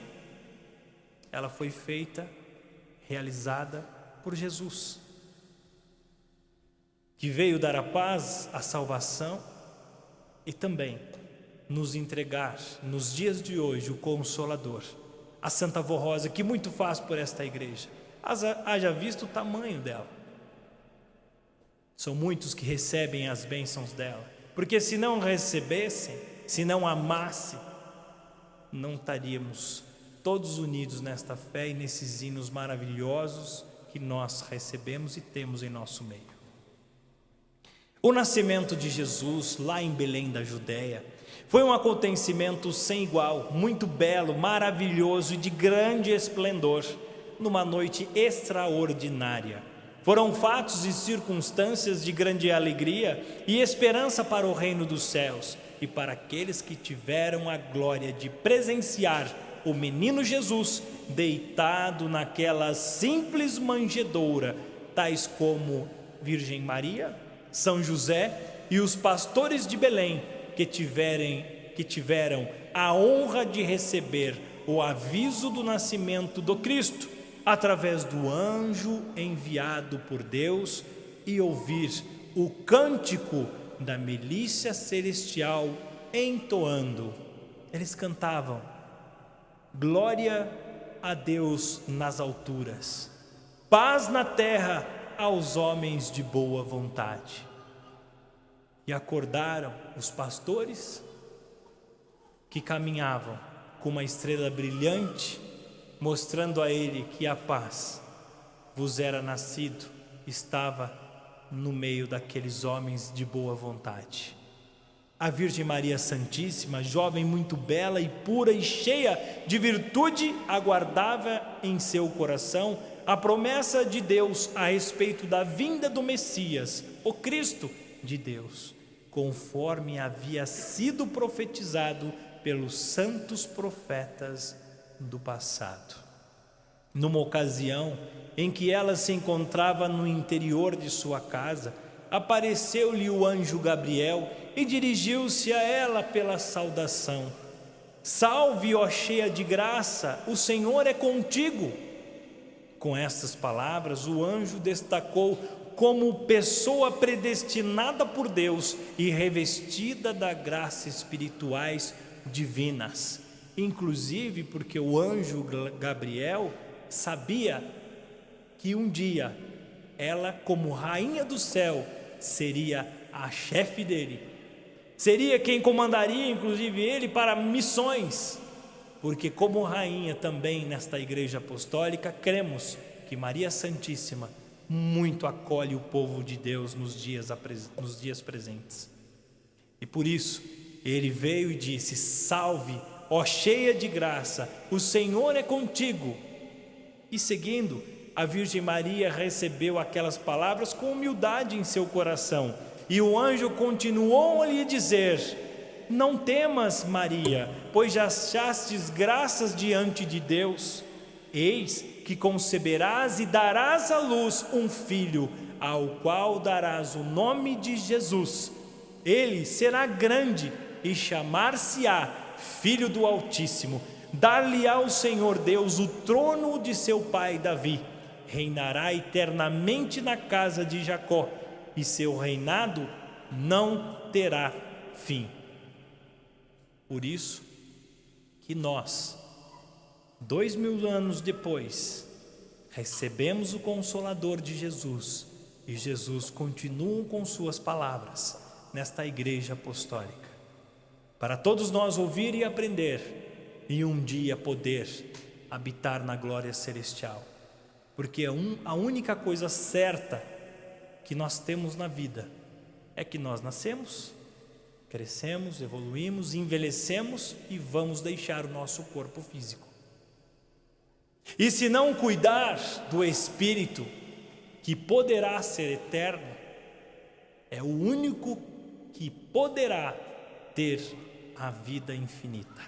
ela foi feita, realizada por Jesus, que veio dar a paz, a salvação e também nos entregar, nos dias de hoje, o Consolador, a Santa Avó Rosa, que muito faz por esta igreja. Haja visto o tamanho dela. São muitos que recebem as bênçãos dela, porque se não recebessem, se não amassem, não estaríamos todos unidos nesta fé e nesses hinos maravilhosos que nós recebemos e temos em nosso meio. O nascimento de Jesus lá em Belém da Judéia foi um acontecimento sem igual, muito belo, maravilhoso e de grande esplendor, numa noite extraordinária. Foram fatos e circunstâncias de grande alegria e esperança para o reino dos céus e para aqueles que tiveram a glória de presenciar o menino Jesus deitado naquela simples manjedoura, tais como Virgem Maria, São José e os pastores de Belém, que tiveram a honra de receber o aviso do nascimento do Cristo, através do anjo enviado por Deus, e ouvir o cântico da milícia celestial entoando. Eles cantavam: glória a Deus nas alturas, paz na terra aos homens de boa vontade. E acordaram os pastores que caminhavam com uma estrela brilhante, mostrando a ele que a paz vos era nascido, estava no meio daqueles homens de boa vontade. A Virgem Maria Santíssima, jovem muito bela e pura e cheia de virtude, aguardava em seu coração a promessa de Deus a respeito da vinda do Messias, o Cristo de Deus, conforme havia sido profetizado pelos santos profetas do passado. Numa ocasião em que ela se encontrava no interior de sua casa, apareceu-lhe o anjo Gabriel e dirigiu-se a ela pela saudação: salve, ó cheia de graça, o Senhor é contigo. Com estas palavras, o anjo destacou como pessoa predestinada por Deus e revestida da graça espirituais divinas, inclusive porque o anjo Gabriel sabia que um dia ela, como rainha do céu, seria a chefe dele, seria quem comandaria inclusive ele para missões, porque como rainha também nesta igreja apostólica cremos que Maria Santíssima muito acolhe o povo de Deus nos dias presentes. E por isso ele veio e disse: salve, ó cheia de graça, o Senhor é contigo. E seguindo, a Virgem Maria recebeu aquelas palavras com humildade em seu coração, e o anjo continuou a lhe dizer: não temas, Maria, pois já achastes graças diante de Deus. Eis que conceberás e darás à luz um filho, ao qual darás o nome de Jesus. Ele será grande e chamar-se-á Filho do Altíssimo. Dar-lhe-á o Senhor Deus o trono de seu pai Davi. Reinará eternamente na casa de Jacó, e seu reinado não terá fim. Por isso que nós, 2000 anos depois, recebemos o Consolador de Jesus, e Jesus continua com suas palavras nesta igreja apostólica, para todos nós ouvir e aprender, e um dia poder habitar na glória celestial, porque a única coisa certa que nós temos na vida é que nós nascemos, crescemos, evoluímos, envelhecemos e vamos deixar o nosso corpo físico. E se não cuidar do espírito, que poderá ser eterno, é o único que poderá ter a vida infinita.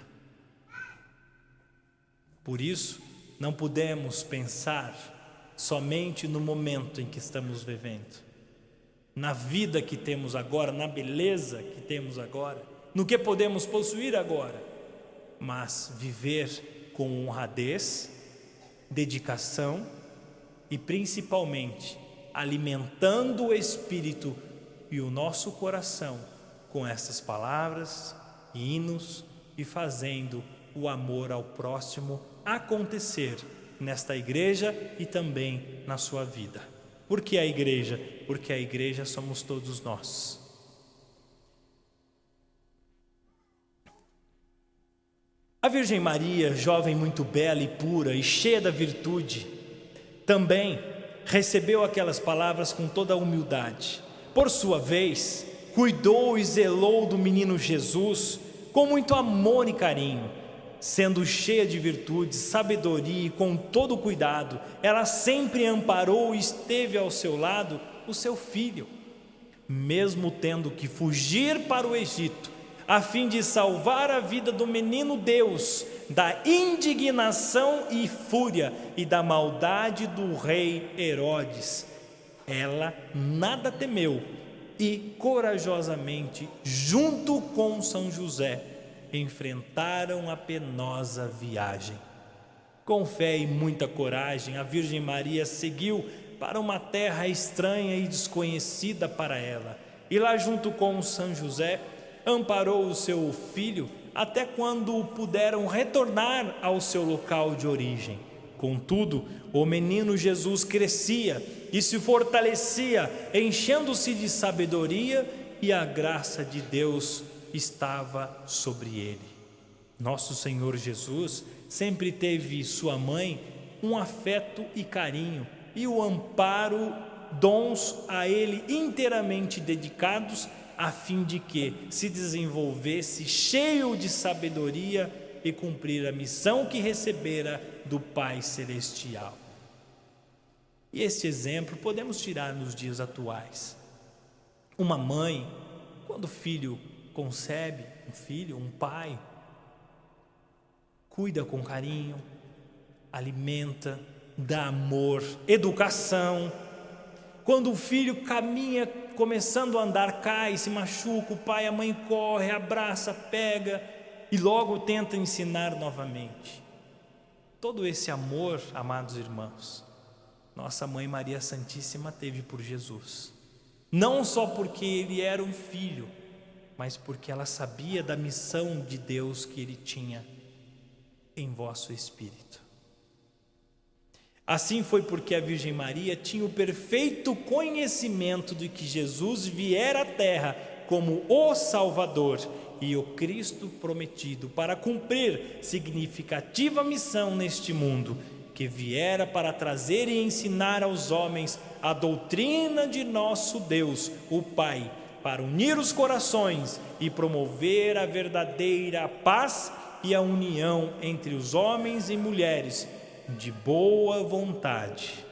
Por isso, não podemos pensar somente no momento em que estamos vivendo, na vida que temos agora, na beleza que temos agora, no que podemos possuir agora, mas viver com honradez, dedicação e principalmente alimentando o espírito e o nosso coração com essas palavras, hinos, e fazendo o amor ao próximo acontecer nesta igreja e também na sua vida. Por que a igreja? Porque a igreja somos todos nós. A Virgem Maria, jovem muito bela e pura e cheia da virtude, também recebeu aquelas palavras com toda a humildade. Por sua vez, cuidou e zelou do menino Jesus com muito amor e carinho. Sendo cheia de virtudes, sabedoria e com todo cuidado, ela sempre amparou e esteve ao seu lado o seu filho, mesmo tendo que fugir para o Egito, a fim de salvar a vida do menino Deus da indignação e fúria e da maldade do rei Herodes. Ela nada temeu e corajosamente, junto com São José, enfrentaram a penosa viagem. Com fé e muita coragem, a Virgem Maria seguiu para uma terra estranha e desconhecida para ela. E lá, junto com São José, amparou o seu filho até quando puderam retornar ao seu local de origem. Contudo, o menino Jesus crescia e se fortalecia, enchendo-se de sabedoria, e a graça de Deus estava sobre ele. Nosso Senhor Jesus sempre teve sua mãe um afeto e carinho e o amparo, dons a ele inteiramente dedicados, a fim de que se desenvolvesse cheio de sabedoria e cumprir a missão que recebera do Pai Celestial. E este exemplo podemos tirar nos dias atuais. Uma mãe, quando o filho concebe um filho, um pai, cuida com carinho, alimenta, dá amor, educação. Quando o filho caminha, começando a andar, cai, se machuca, o pai e a mãe corre, abraça, pega e logo tenta ensinar novamente. Todo esse amor, amados irmãos, nossa mãe Maria Santíssima teve por Jesus. Não só porque ele era um filho, mas porque ela sabia da missão de Deus que ele tinha em vosso espírito. Assim foi porque a Virgem Maria tinha o perfeito conhecimento de que Jesus viera à terra como o Salvador e o Cristo prometido para cumprir significativa missão neste mundo, que viera para trazer e ensinar aos homens a doutrina de nosso Deus, o Pai, para unir os corações e promover a verdadeira paz e a união entre os homens e mulheres de boa vontade.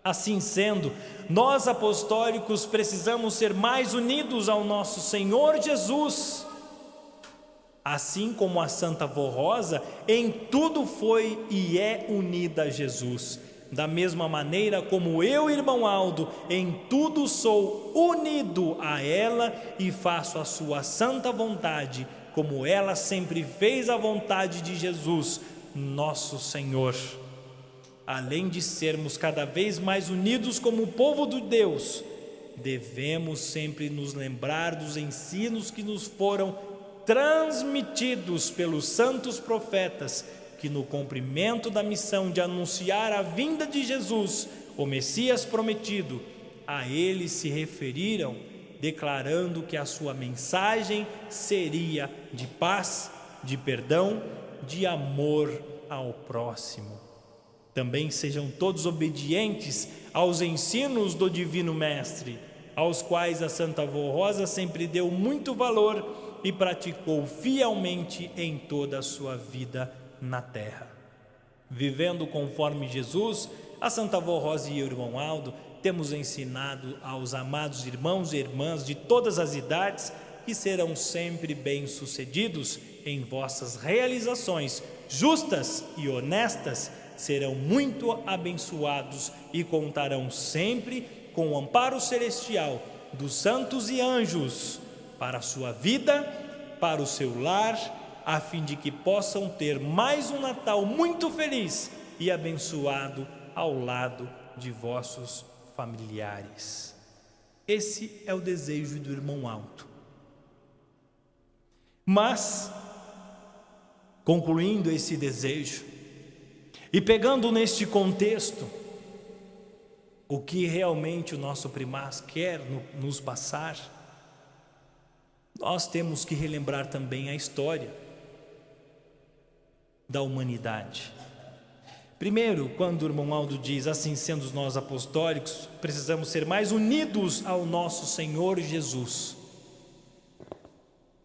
Assim sendo, nós apostólicos precisamos ser mais unidos ao nosso Senhor Jesus, assim como a Santa Vó Rosa em tudo foi e é unida a Jesus. Da mesma maneira como eu, irmão Aldo, em tudo sou unido a ela e faço a sua santa vontade, como ela sempre fez a vontade de Jesus, nosso Senhor. Além de sermos cada vez mais unidos como povo de Deus, devemos sempre nos lembrar dos ensinos que nos foram transmitidos pelos santos profetas, que no cumprimento da missão de anunciar a vinda de Jesus, o Messias prometido, a ele se referiram, declarando que a sua mensagem seria de paz, de perdão, de amor ao próximo. Também sejam todos obedientes aos ensinos do Divino Mestre, aos quais a Santa Vó Rosa sempre deu muito valor e praticou fielmente em toda a sua vida na terra. Vivendo conforme Jesus, a Santa Vó Rosa e o irmão Aldo temos ensinado aos amados irmãos e irmãs de todas as idades que serão sempre bem-sucedidos em vossas realizações justas e honestas, serão muito abençoados e contarão sempre com o amparo celestial dos santos e anjos para a sua vida, para o seu lar, a fim de que possam ter mais um Natal muito feliz e abençoado ao lado de vossos familiares. Esse é o desejo do irmão Aldo. Mas, concluindo esse desejo e pegando neste contexto o que realmente o nosso primaz quer nos passar, nós temos que relembrar também a história da humanidade. Primeiro, quando o irmão Aldo diz, assim sendo nós apostólicos, precisamos ser mais unidos ao nosso Senhor Jesus.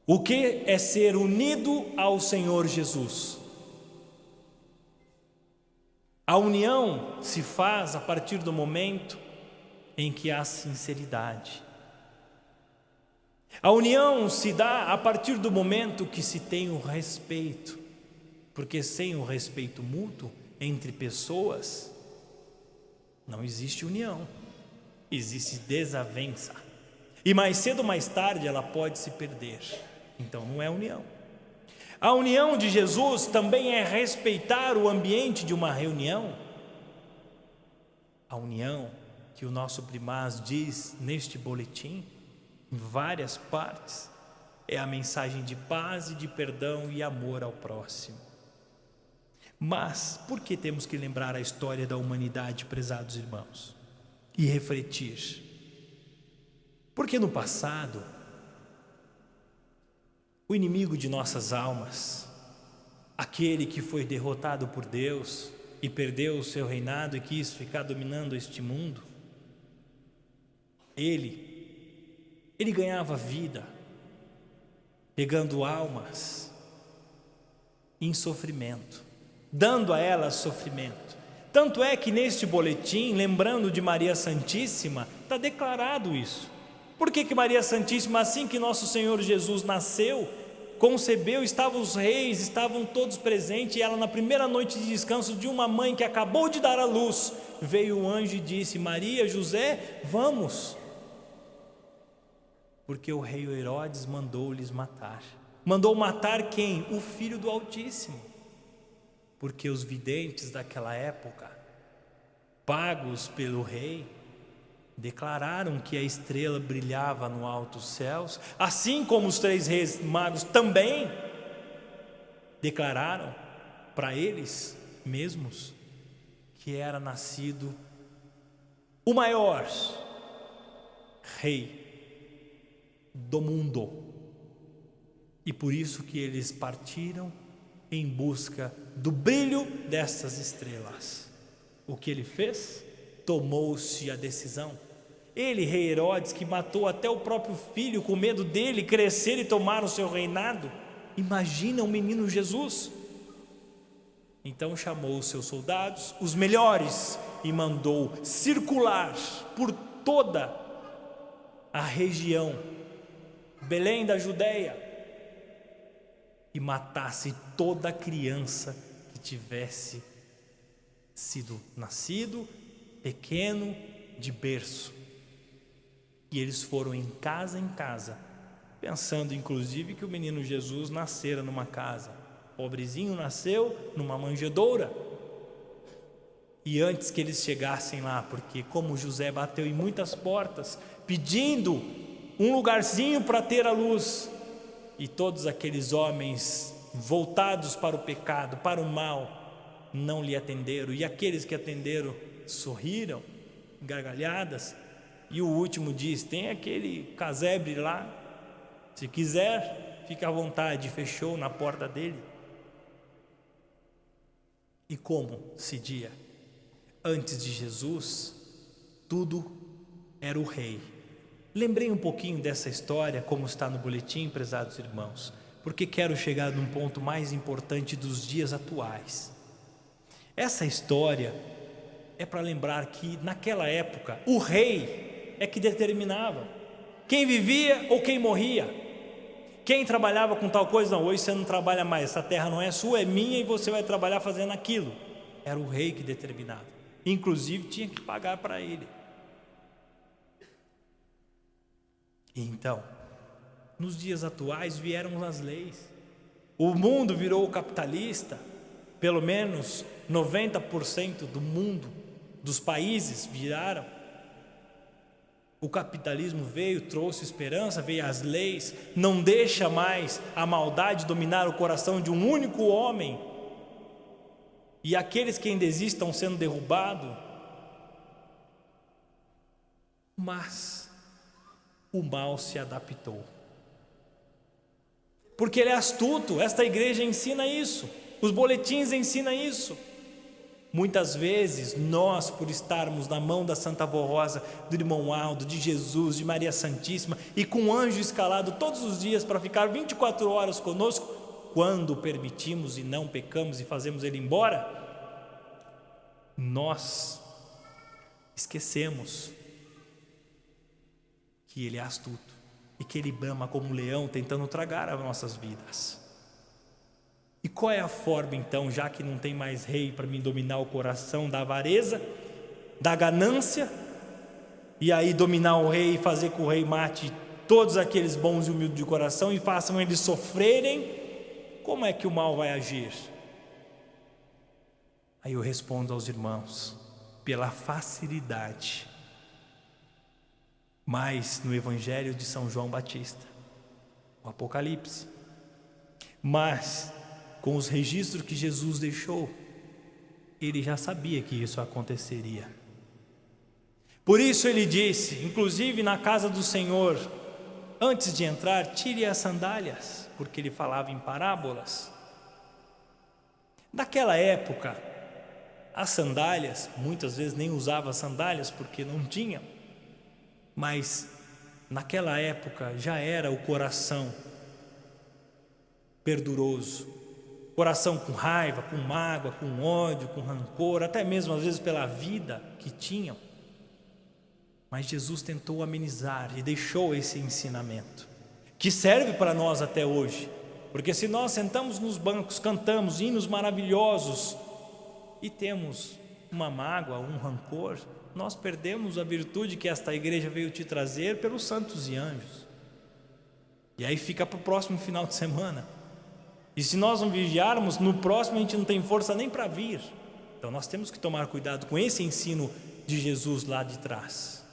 O que é ser unido ao Senhor Jesus? A união se faz a partir do momento em que há sinceridade. A união se dá a partir do momento que se tem o respeito, porque sem o respeito mútuo entre pessoas, não existe união, existe desavença. E mais cedo ou mais tarde ela pode se perder, então não é união. A união de Jesus também é respeitar o ambiente de uma reunião. A união que o nosso primaz diz neste boletim, em várias partes, é a mensagem de paz e de perdão e amor ao próximo. Mas por que temos que lembrar a história da humanidade, prezados irmãos? E refletir? Porque no passado, o inimigo de nossas almas, aquele que foi derrotado por Deus e perdeu o seu reinado e quis ficar dominando este mundo, ele ganhava vida, pegando almas em sofrimento, dando a elas sofrimento. Tanto é que neste boletim, lembrando de Maria Santíssima, está declarado isso. Por que Maria Santíssima, assim que nosso Senhor Jesus nasceu, concebeu, estavam os reis, estavam todos presentes, e ela, na primeira noite de descanso de uma mãe que acabou de dar à luz, veio o anjo e disse: Maria, José, vamos, porque o rei Herodes mandou-lhes matar. Mandou matar quem? O Filho do Altíssimo, porque os videntes daquela época, pagos pelo rei, declararam que a estrela brilhava no alto dos céus, assim como os 3 reis magos também declararam para eles mesmos que era nascido o maior rei do mundo. E por isso que eles partiram em busca do brilho dessas estrelas. O que ele fez? Tomou-se a decisão. Ele, rei Herodes, que matou até o próprio filho com medo dele crescer e tomar o seu reinado, imagina o menino Jesus. Então chamou os seus soldados, os melhores, e mandou circular por toda a região, Belém da Judeia, e matasse toda criança que tivesse sido nascido pequeno, de berço. E eles foram em casa, pensando inclusive que o menino Jesus nascera numa casa. Pobrezinho nasceu numa manjedoura. E antes que eles chegassem lá, porque como José bateu em muitas portas, pedindo um lugarzinho para ter a luz, e todos aqueles homens voltados para o pecado, para o mal, não lhe atenderam, e aqueles que atenderam sorriram, gargalhadas, e o último diz: tem aquele casebre lá, se quiser, fica à vontade, fechou na porta dele. E como se dia, antes de Jesus, tudo era o rei. Lembrei um pouquinho dessa história, como está no boletim, prezados irmãos, porque quero chegar num ponto mais importante dos dias atuais. Essa história é para lembrar que naquela época o rei é que determinava quem vivia ou quem morria, quem trabalhava com tal coisa. Não, hoje você não trabalha mais, essa terra não é sua, é minha, e você vai trabalhar fazendo aquilo. Era o rei que determinava, inclusive tinha que pagar para ele. E então, nos dias atuais vieram as leis, o mundo virou capitalista, pelo menos 90% do mundo, dos países viraram. O capitalismo veio, trouxe esperança, veio as leis, não deixa mais a maldade dominar o coração de um único homem, e aqueles que ainda existem estão sendo derrubados. Mas o mal se adaptou, porque ele é astuto. Esta igreja ensina isso, os boletins ensinam isso. Muitas vezes nós, por estarmos na mão da Santa Avó Rosa, do irmão Aldo, de Jesus, de Maria Santíssima, e com o anjo escalado todos os dias para ficar 24 horas conosco, quando permitimos e não pecamos e fazemos ele embora, nós esquecemos que ele é astuto e que ele brama como um leão tentando tragar as nossas vidas. E qual é a forma então, já que não tem mais rei para me dominar o coração da avareza, da ganância, e aí dominar o rei e fazer que o rei mate todos aqueles bons e humildes de coração e façam eles sofrerem? Como é que o mal vai agir? Aí eu respondo aos irmãos: pela facilidade. Mas no Evangelho de São João Batista, o Apocalipse, mas com os registros que Jesus deixou, ele já sabia que isso aconteceria. Por isso ele disse, inclusive na casa do Senhor, antes de entrar, tire as sandálias, porque ele falava em parábolas. Naquela época, as sandálias, muitas vezes nem usava sandálias porque não tinha, mas naquela época já era o coração perduroso, coração com raiva, com mágoa, com ódio, com rancor, até mesmo às vezes pela vida que tinham. Mas Jesus tentou amenizar e deixou esse ensinamento, que serve para nós até hoje, porque se nós sentamos nos bancos, cantamos hinos maravilhosos e temos uma mágoa, um rancor, nós perdemos a virtude que esta igreja veio te trazer pelos santos e anjos. E aí fica para o próximo final de semana. E se nós não vigiarmos, no próximo a gente não tem força nem para vir. Então nós temos que tomar cuidado com esse ensino de Jesus lá de trás.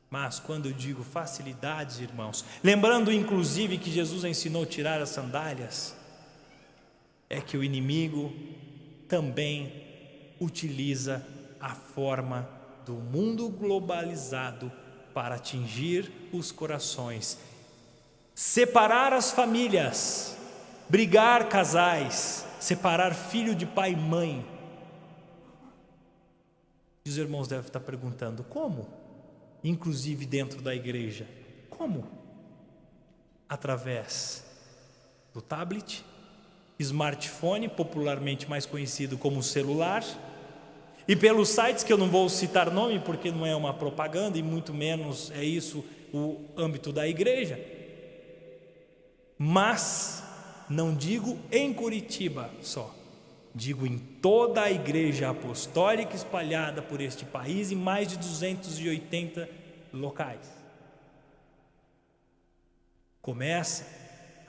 Mas quando eu digo facilidades, irmãos, lembrando inclusive que Jesus ensinou a tirar as sandálias, é que o inimigo também utiliza a forma do mundo globalizado para atingir os corações, separar as famílias, brigar casais, separar filho de pai e mãe. E os irmãos devem estar perguntando, como? Inclusive dentro da igreja. Como? Através do tablet, smartphone, popularmente mais conhecido como celular, e pelos sites que eu não vou citar nome porque não é uma propaganda e muito menos é isso o âmbito da igreja. Mas não digo em Curitiba só, digo em toda a igreja apostólica espalhada por este país em mais de 280 locais. Começa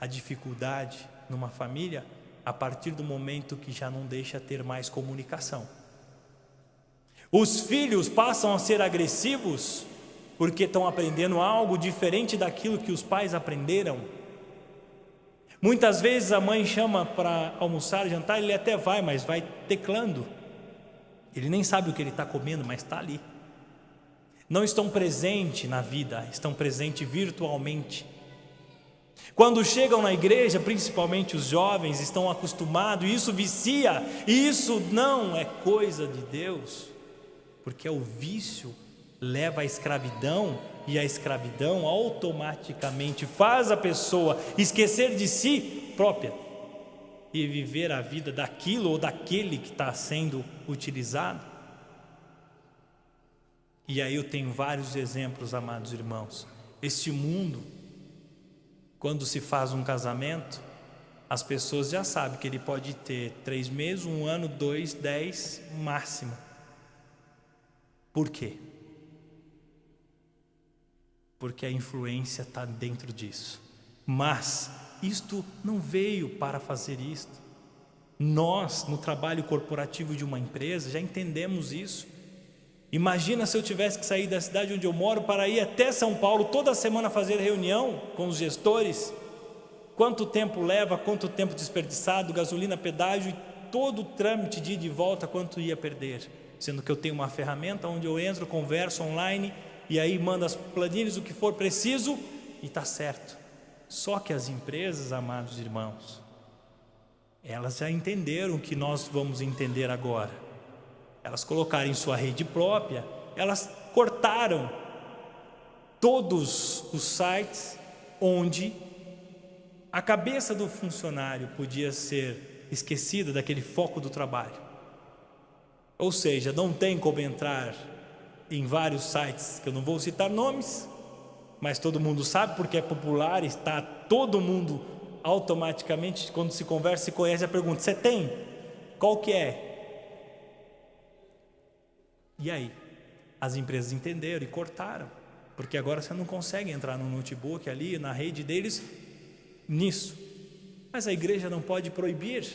a dificuldade numa família a partir do momento que já não deixa ter mais comunicação. Os filhos passam a ser agressivos porque estão aprendendo algo diferente daquilo que os pais aprenderam. Muitas vezes a mãe chama para almoçar, jantar, ele até vai, mas vai teclando. Ele nem sabe o que ele está comendo, mas está ali. Não estão presentes na vida, estão presentes virtualmente. Quando chegam na igreja, principalmente os jovens, estão acostumados, e isso vicia, e isso não é coisa de Deus, porque o vício leva à escravidão, e a escravidão automaticamente faz a pessoa esquecer de si própria e viver a vida daquilo ou daquele que está sendo utilizado. E aí eu tenho vários exemplos, amados irmãos. Este mundo, quando se faz um casamento, as pessoas já sabem que ele pode ter 3 meses, 1 ano, 2, 10, máximo. Por quê? Porque a influência está dentro disso. Mas isto não veio para fazer isto. Nós, no trabalho corporativo de uma empresa, já entendemos isso. Imagina se eu tivesse que sair da cidade onde eu moro para ir até São Paulo toda semana fazer reunião com os gestores. Quanto tempo leva, quanto tempo desperdiçado, gasolina, pedágio e todo o trâmite de ida e volta, quanto ia perder. Sendo que eu tenho uma ferramenta onde eu entro, converso online e aí mando as planilhas, o que for preciso e está certo. Só que as empresas, amados irmãos, elas já entenderam o que nós vamos entender agora. Elas colocaram em sua rede própria, elas cortaram todos os sites onde a cabeça do funcionário podia ser esquecida daquele foco do trabalho. Ou seja, não tem como entrar em vários sites, que eu não vou citar nomes, mas todo mundo sabe porque é popular, está todo mundo automaticamente, quando se conversa e conhece, a pergunta: você tem? Qual que é? E aí? As empresas entenderam e cortaram, porque agora você não consegue entrar no notebook ali, na rede deles, nisso. Mas a igreja não pode proibir,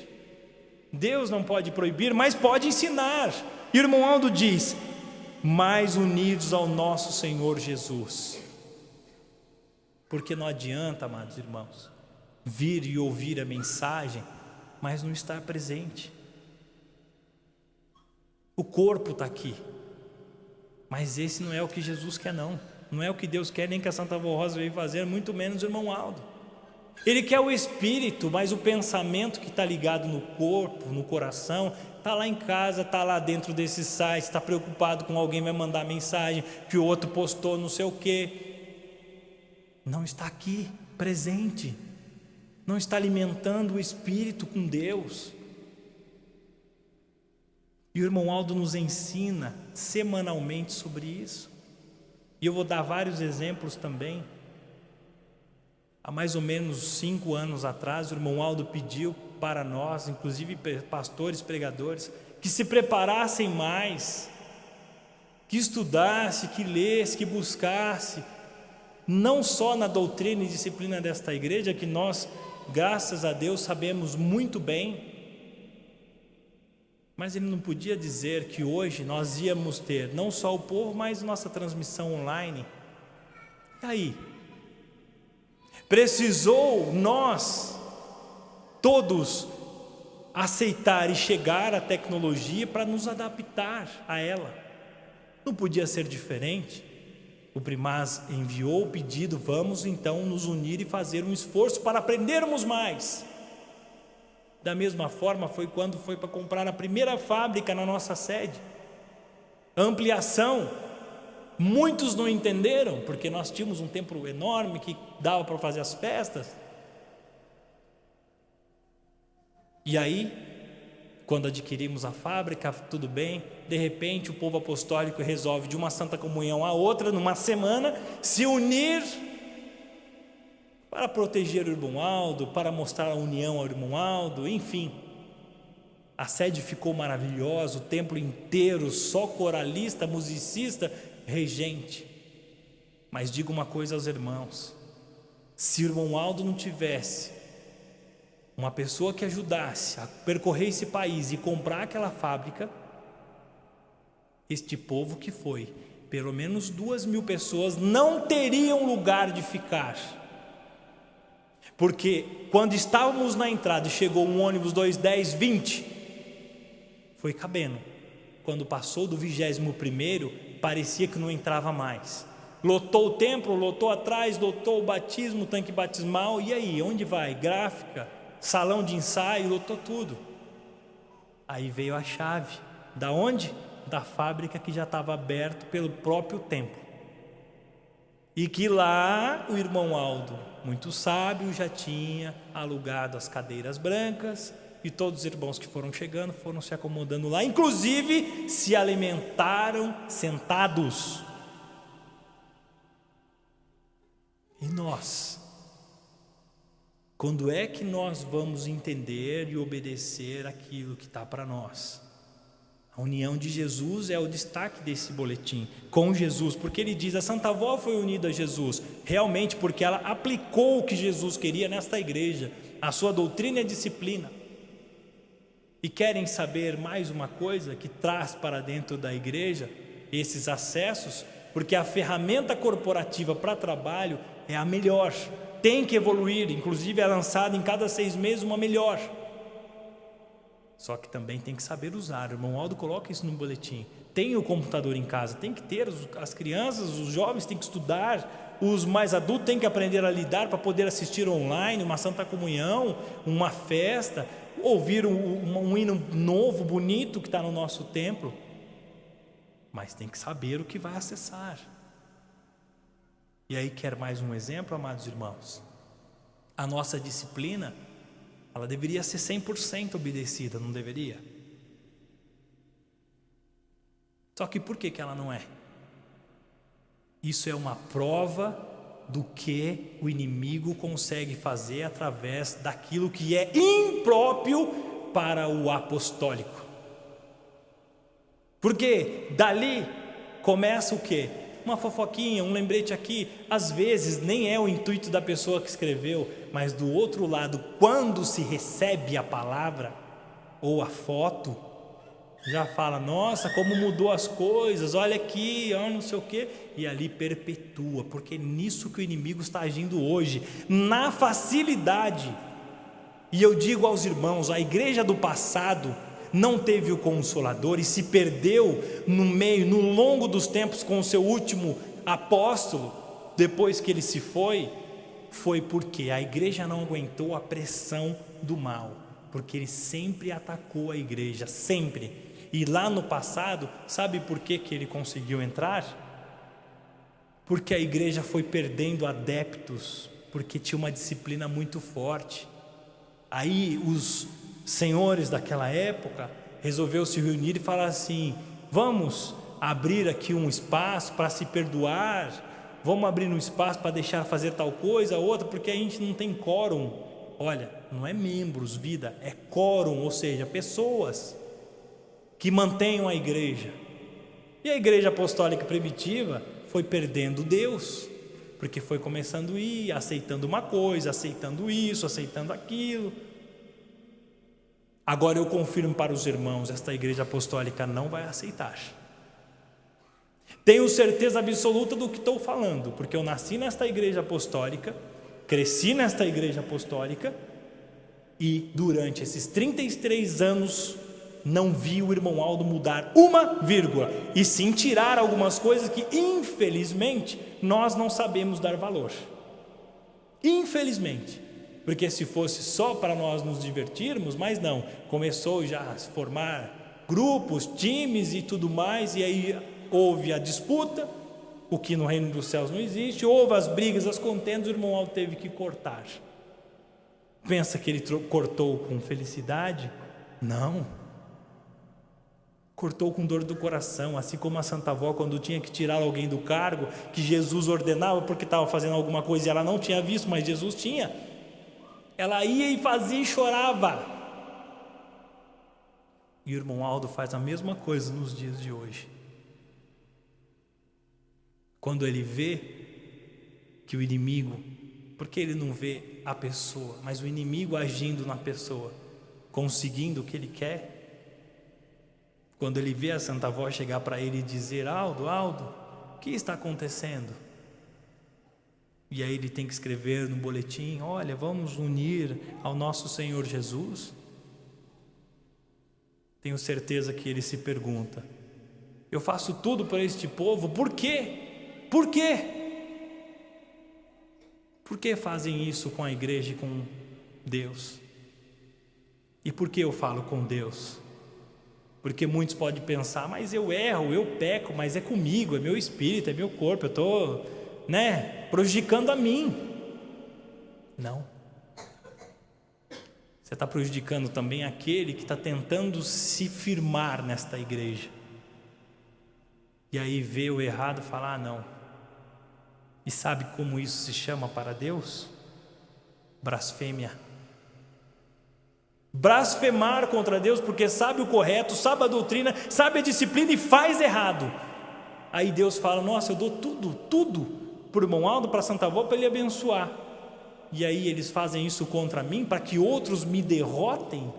Deus não pode proibir, mas pode ensinar. Irmão Aldo diz: mais unidos ao nosso Senhor Jesus. Porque não adianta, amados irmãos, vir e ouvir a mensagem, mas não estar presente. O corpo está aqui, mas esse não é o que Jesus quer, não é o que Deus quer, nem que a Santa Avó Rosa veio fazer, muito menos o irmão Aldo. Ele quer o espírito, mas o pensamento que está ligado no corpo, no coração, está lá em casa, está lá dentro desse site, está preocupado com alguém vai mandar mensagem, que o outro postou não sei o quê. Não está aqui, presente, não está alimentando o espírito com Deus. E o irmão Aldo nos ensina semanalmente sobre isso. E eu vou dar vários exemplos também. Há mais ou menos 5 anos atrás, o irmão Aldo pediu para nós, inclusive pastores, pregadores, que se preparassem mais, que estudasse, que lesse, que buscasse, não só na doutrina e disciplina desta igreja, que nós, graças a Deus, sabemos muito bem, mas ele não podia dizer que hoje nós íamos ter não só o povo, mas nossa transmissão online. E aí? Precisou nós todos aceitar e chegar à tecnologia para nos adaptar a ela. Não podia ser diferente. O Primaz enviou o pedido: vamos então nos unir e fazer um esforço para aprendermos mais. Da mesma forma foi quando foi para comprar a primeira fábrica na nossa sede. A ampliação, muitos não entenderam, porque nós tínhamos um templo enorme que dava para fazer as festas. E aí, quando adquirimos a fábrica, tudo bem, de repente o povo apostólico resolve de uma Santa Comunhão a outra, numa semana, se unir para proteger o irmão Aldo, para mostrar a união ao irmão Aldo, enfim. A sede ficou maravilhosa, o templo inteiro, só coralista, musicista, regente. Mas digo uma coisa aos irmãos: se o irmão Aldo não tivesse uma pessoa que ajudasse a percorrer esse país e comprar aquela fábrica, este povo que foi, pelo menos 2.000 pessoas, não teriam lugar de ficar. Porque quando estávamos na entrada e chegou um ônibus 2, 10, 20, foi cabendo. Quando passou do 21º, parecia que não entrava mais. Lotou o templo, lotou atrás, lotou o batismo, o tanque batismal. E aí, onde vai? Gráfica, salão de ensaio, lotou tudo. Aí veio a chave. Da onde? Da fábrica que já estava aberta pelo próprio templo. E que lá o irmão Aldo, muito sábio, já tinha alugado as cadeiras brancas, e todos os irmãos que foram chegando foram se acomodando lá, inclusive se alimentaram sentados. E nós? Quando é que nós vamos entender e obedecer aquilo que está para nós? A união de Jesus é o destaque desse boletim, com Jesus, porque ele diz: a Santa Avó foi unida a Jesus, realmente porque ela aplicou o que Jesus queria nesta igreja, a sua doutrina e a disciplina. E querem saber mais uma coisa que traz para dentro da igreja esses acessos? Porque a ferramenta corporativa para trabalho é a melhor, tem que evoluir, inclusive é lançada em cada 6 meses uma melhor. Só que também tem que saber usar. O irmão Aldo coloca isso no boletim. Tem o computador em casa, tem que ter. As crianças, os jovens têm que estudar. Os mais adultos têm que aprender a lidar para poder assistir online uma Santa Comunhão, uma festa, ouvir um hino novo, bonito que está no nosso templo. Mas tem que saber o que vai acessar. E aí, quer mais um exemplo, amados irmãos? A nossa disciplina, ela deveria ser 100% obedecida, não deveria? Só que por que ela não é? Isso é uma prova do que o inimigo consegue fazer através daquilo que é impróprio para o apostólico. Porque dali começa o quê? Uma fofoquinha, um lembrete aqui. Às vezes nem é o intuito da pessoa que escreveu, mas do outro lado, quando se recebe a palavra ou a foto, já fala, nossa, como mudou as coisas, olha aqui, olha não sei o quê, e ali perpetua, porque é nisso que o inimigo está agindo hoje, na facilidade. E eu digo aos irmãos, a igreja do passado não teve o Consolador e se perdeu no longo dos tempos com o seu último apóstolo, depois que ele se foi porque a igreja não aguentou a pressão do mal, porque ele sempre atacou a igreja, sempre. E lá no passado, sabe por que ele conseguiu entrar? Porque a igreja foi perdendo adeptos, porque tinha uma disciplina muito forte. Aí os senhores daquela época resolveram se reunir e falar assim, vamos abrir aqui um espaço para se perdoar, vamos abrir um espaço para deixar fazer tal coisa, outra, porque a gente não tem quórum. Olha, não é membros, vida, é quórum, ou seja, pessoas que mantenham a igreja. E a igreja apostólica primitiva foi perdendo Deus, porque foi começando a ir, aceitando uma coisa, aceitando isso, aceitando aquilo. Agora eu confirmo para os irmãos, esta igreja apostólica não vai aceitar. Tenho certeza absoluta do que estou falando, porque eu nasci nesta igreja apostólica, cresci nesta igreja apostólica, e durante esses 33 anos não vi o irmão Aldo mudar uma vírgula, e sim tirar algumas coisas que infelizmente nós não sabemos dar valor. Infelizmente, porque se fosse só para nós nos divertirmos, mas não, começou já a formar grupos, times e tudo mais, e aí houve a disputa, o que no reino dos céus não existe, houve as brigas, as contendas, o irmão Aldo teve que cortar. Pensa que ele cortou com felicidade? Não, cortou com dor do coração, assim como a Santa Avó, quando tinha que tirar alguém do cargo, que Jesus ordenava porque estava fazendo alguma coisa e ela não tinha visto, mas Jesus tinha, ela ia e fazia e chorava. E o irmão Aldo faz a mesma coisa nos dias de hoje. Quando ele vê que o inimigo, porque ele não vê a pessoa, mas o inimigo agindo na pessoa, conseguindo o que ele quer, quando ele vê a Santa Avó chegar para ele e dizer, Aldo, o que está acontecendo? E aí ele tem que escrever no boletim, olha, vamos unir ao nosso Senhor Jesus. Tenho certeza que ele se pergunta, eu faço tudo para este povo, por quê? Por quê? Por que fazem isso com a igreja e com Deus? E por que eu falo com Deus? Porque muitos podem pensar, mas eu erro, eu peco, mas é comigo, é meu espírito, é meu corpo, eu estou, prejudicando a mim. Não. Você está prejudicando também aquele que está tentando se firmar nesta igreja. E aí vê o errado e fala, não. E sabe como isso se chama para Deus? Blasfêmia. Blasfemar contra Deus porque sabe o correto, sabe a doutrina, sabe a disciplina e faz errado. Aí Deus fala, nossa, eu dou tudo para o irmão Aldo, para a Santa Avó, para ele abençoar. E aí eles fazem isso contra mim para que outros me derrotem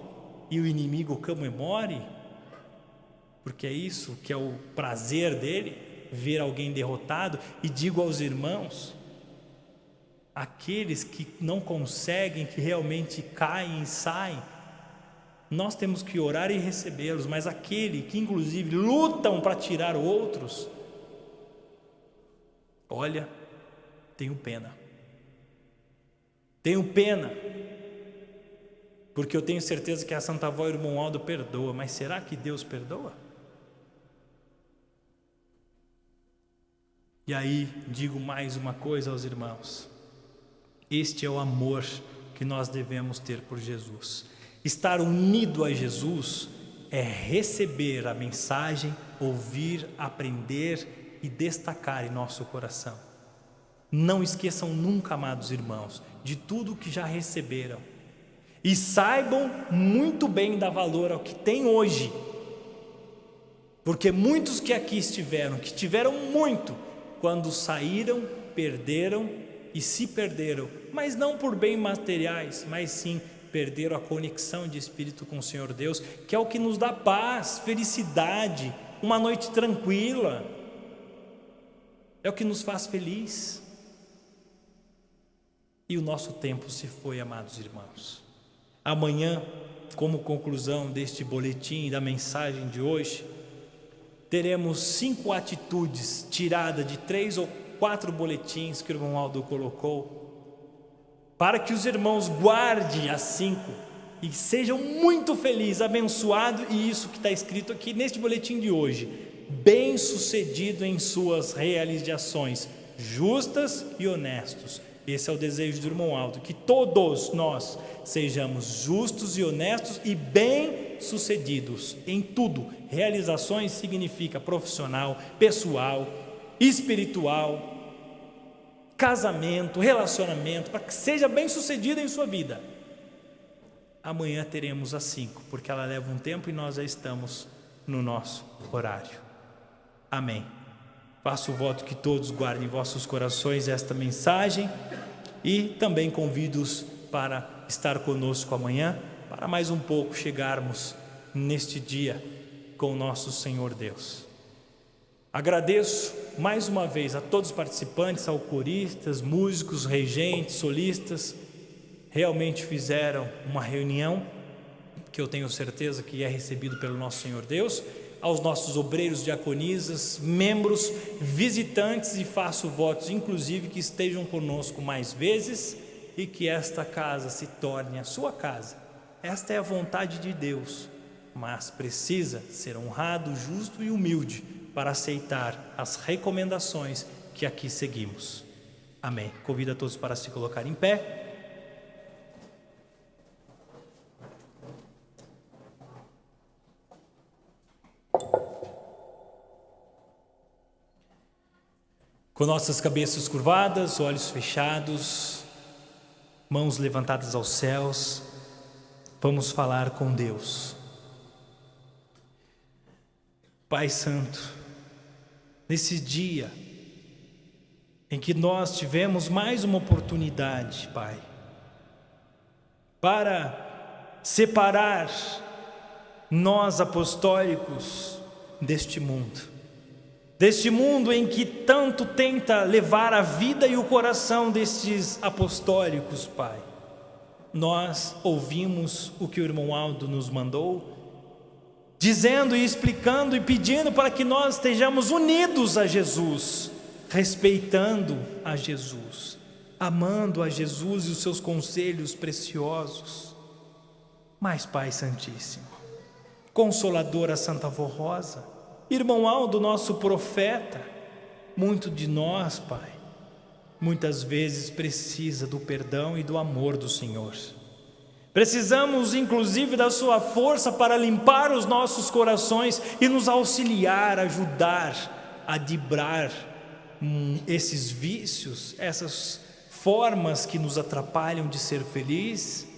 e o inimigo comemore, porque é isso que é o prazer dele, ver alguém derrotado. E digo aos irmãos, aqueles que não conseguem, que realmente caem e saem, nós temos que orar e recebê-los, mas aquele que inclusive lutam para tirar outros, olha, tenho pena, porque eu tenho certeza que a Santa Avó e o irmão Aldo perdoa, mas será que Deus perdoa? E aí digo mais uma coisa aos irmãos, este é o amor que nós devemos ter por Jesus. Estar unido a Jesus é receber a mensagem, ouvir, aprender e destacar em nosso coração. Não esqueçam nunca, amados irmãos, de tudo que já receberam, e saibam muito bem dar valor ao que tem hoje, porque muitos que aqui estiveram, que tiveram muito, quando saíram, perderam e se perderam, mas não por bens materiais, mas sim perderam a conexão de espírito com o Senhor Deus, que é o que nos dá paz, felicidade, uma noite tranquila, é o que nos faz feliz. E o nosso tempo se foi, amados irmãos. Amanhã, como conclusão deste boletim e da mensagem de hoje, teremos 5 atitudes tiradas de 3 ou 4 boletins que o irmão Aldo colocou, para que os irmãos guardem as 5 e sejam muito felizes, abençoados, e isso que está escrito aqui neste boletim de hoje: bem-sucedido em suas realizações, justas e honestos. Esse é o desejo do irmão Aldo, que todos nós sejamos justos e honestos e bem-sucedidos em tudo. Realizações significa profissional, pessoal, espiritual, casamento, relacionamento, para que seja bem-sucedido em sua vida. Amanhã teremos as 5, porque ela leva um tempo e nós já estamos no nosso horário. Amém. Faço o voto que todos guardem em vossos corações esta mensagem e também convido-os para estar conosco amanhã, para mais um pouco chegarmos neste dia com o nosso Senhor Deus. Agradeço mais uma vez a todos os participantes, ao coristas, músicos, regentes, solistas. Realmente fizeram uma reunião que eu tenho certeza que é recebido pelo nosso Senhor Deus. Aos nossos obreiros, diaconisas, membros, visitantes, e faço votos inclusive que estejam conosco mais vezes e que esta casa se torne a sua casa. Esta é a vontade de Deus, mas precisa ser honrado, justo e humilde para aceitar as recomendações que aqui seguimos. Amém. Convido a todos para se colocar em pé. Com nossas cabeças curvadas, olhos fechados, mãos levantadas aos céus, vamos falar com Deus. Pai Santo, nesse dia em que nós tivemos mais uma oportunidade, Pai, para separar nós apostólicos deste mundo em que tanto tenta levar a vida e o coração destes apostólicos, Pai. Nós ouvimos o que o irmão Aldo nos mandou, dizendo e explicando e pedindo para que nós estejamos unidos a Jesus, respeitando a Jesus, amando a Jesus e os seus conselhos preciosos. Mas, Pai Santíssimo, Consoladora Santa Avó Rosa, irmão Aldo, nosso profeta, muito de nós, Pai, muitas vezes precisa do perdão e do amor do Senhor. Precisamos inclusive da sua força para limpar os nossos corações e nos auxiliar, ajudar a driblar esses vícios, essas formas que nos atrapalham de ser feliz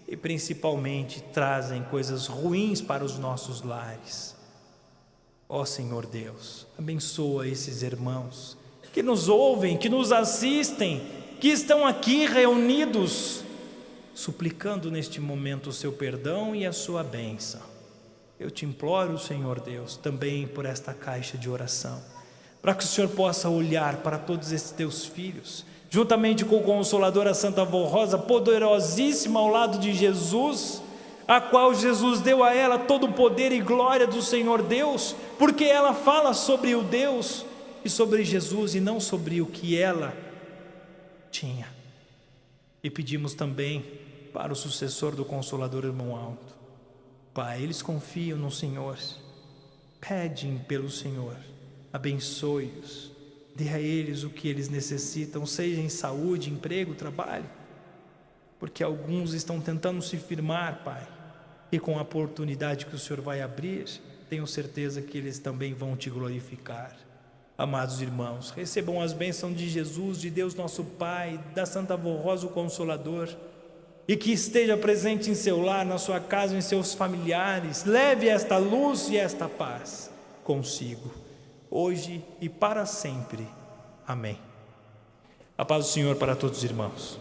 e principalmente trazem coisas ruins para os nossos lares. Ó Senhor Deus, abençoa esses irmãos que nos ouvem, que nos assistem, que estão aqui reunidos, suplicando neste momento o seu perdão e a sua bênção. Eu te imploro, Senhor Deus, também por esta caixa de oração, para que o Senhor possa olhar para todos esses teus filhos, juntamente com a Consoladora Santa Avó Rosa, poderosíssima ao lado de Jesus, a qual Jesus deu a ela todo o poder e glória do Senhor Deus, porque ela fala sobre o Deus e sobre Jesus e não sobre o que ela tinha. E pedimos também para o sucessor do Consolador, irmão Aldo. Pai, eles confiam no Senhor, pedem pelo Senhor, abençoe-os, dê a eles o que eles necessitam, seja em saúde, emprego, trabalho, porque alguns estão tentando se firmar, Pai, e com a oportunidade que o Senhor vai abrir, tenho certeza que eles também vão te glorificar. Amados irmãos, recebam as bênçãos de Jesus, de Deus nosso Pai, da Santa Avó Rosa, o Consolador, e que esteja presente em seu lar, na sua casa, em seus familiares. Leve esta luz e esta paz consigo, hoje e para sempre. Amém. A paz do Senhor para todos os irmãos.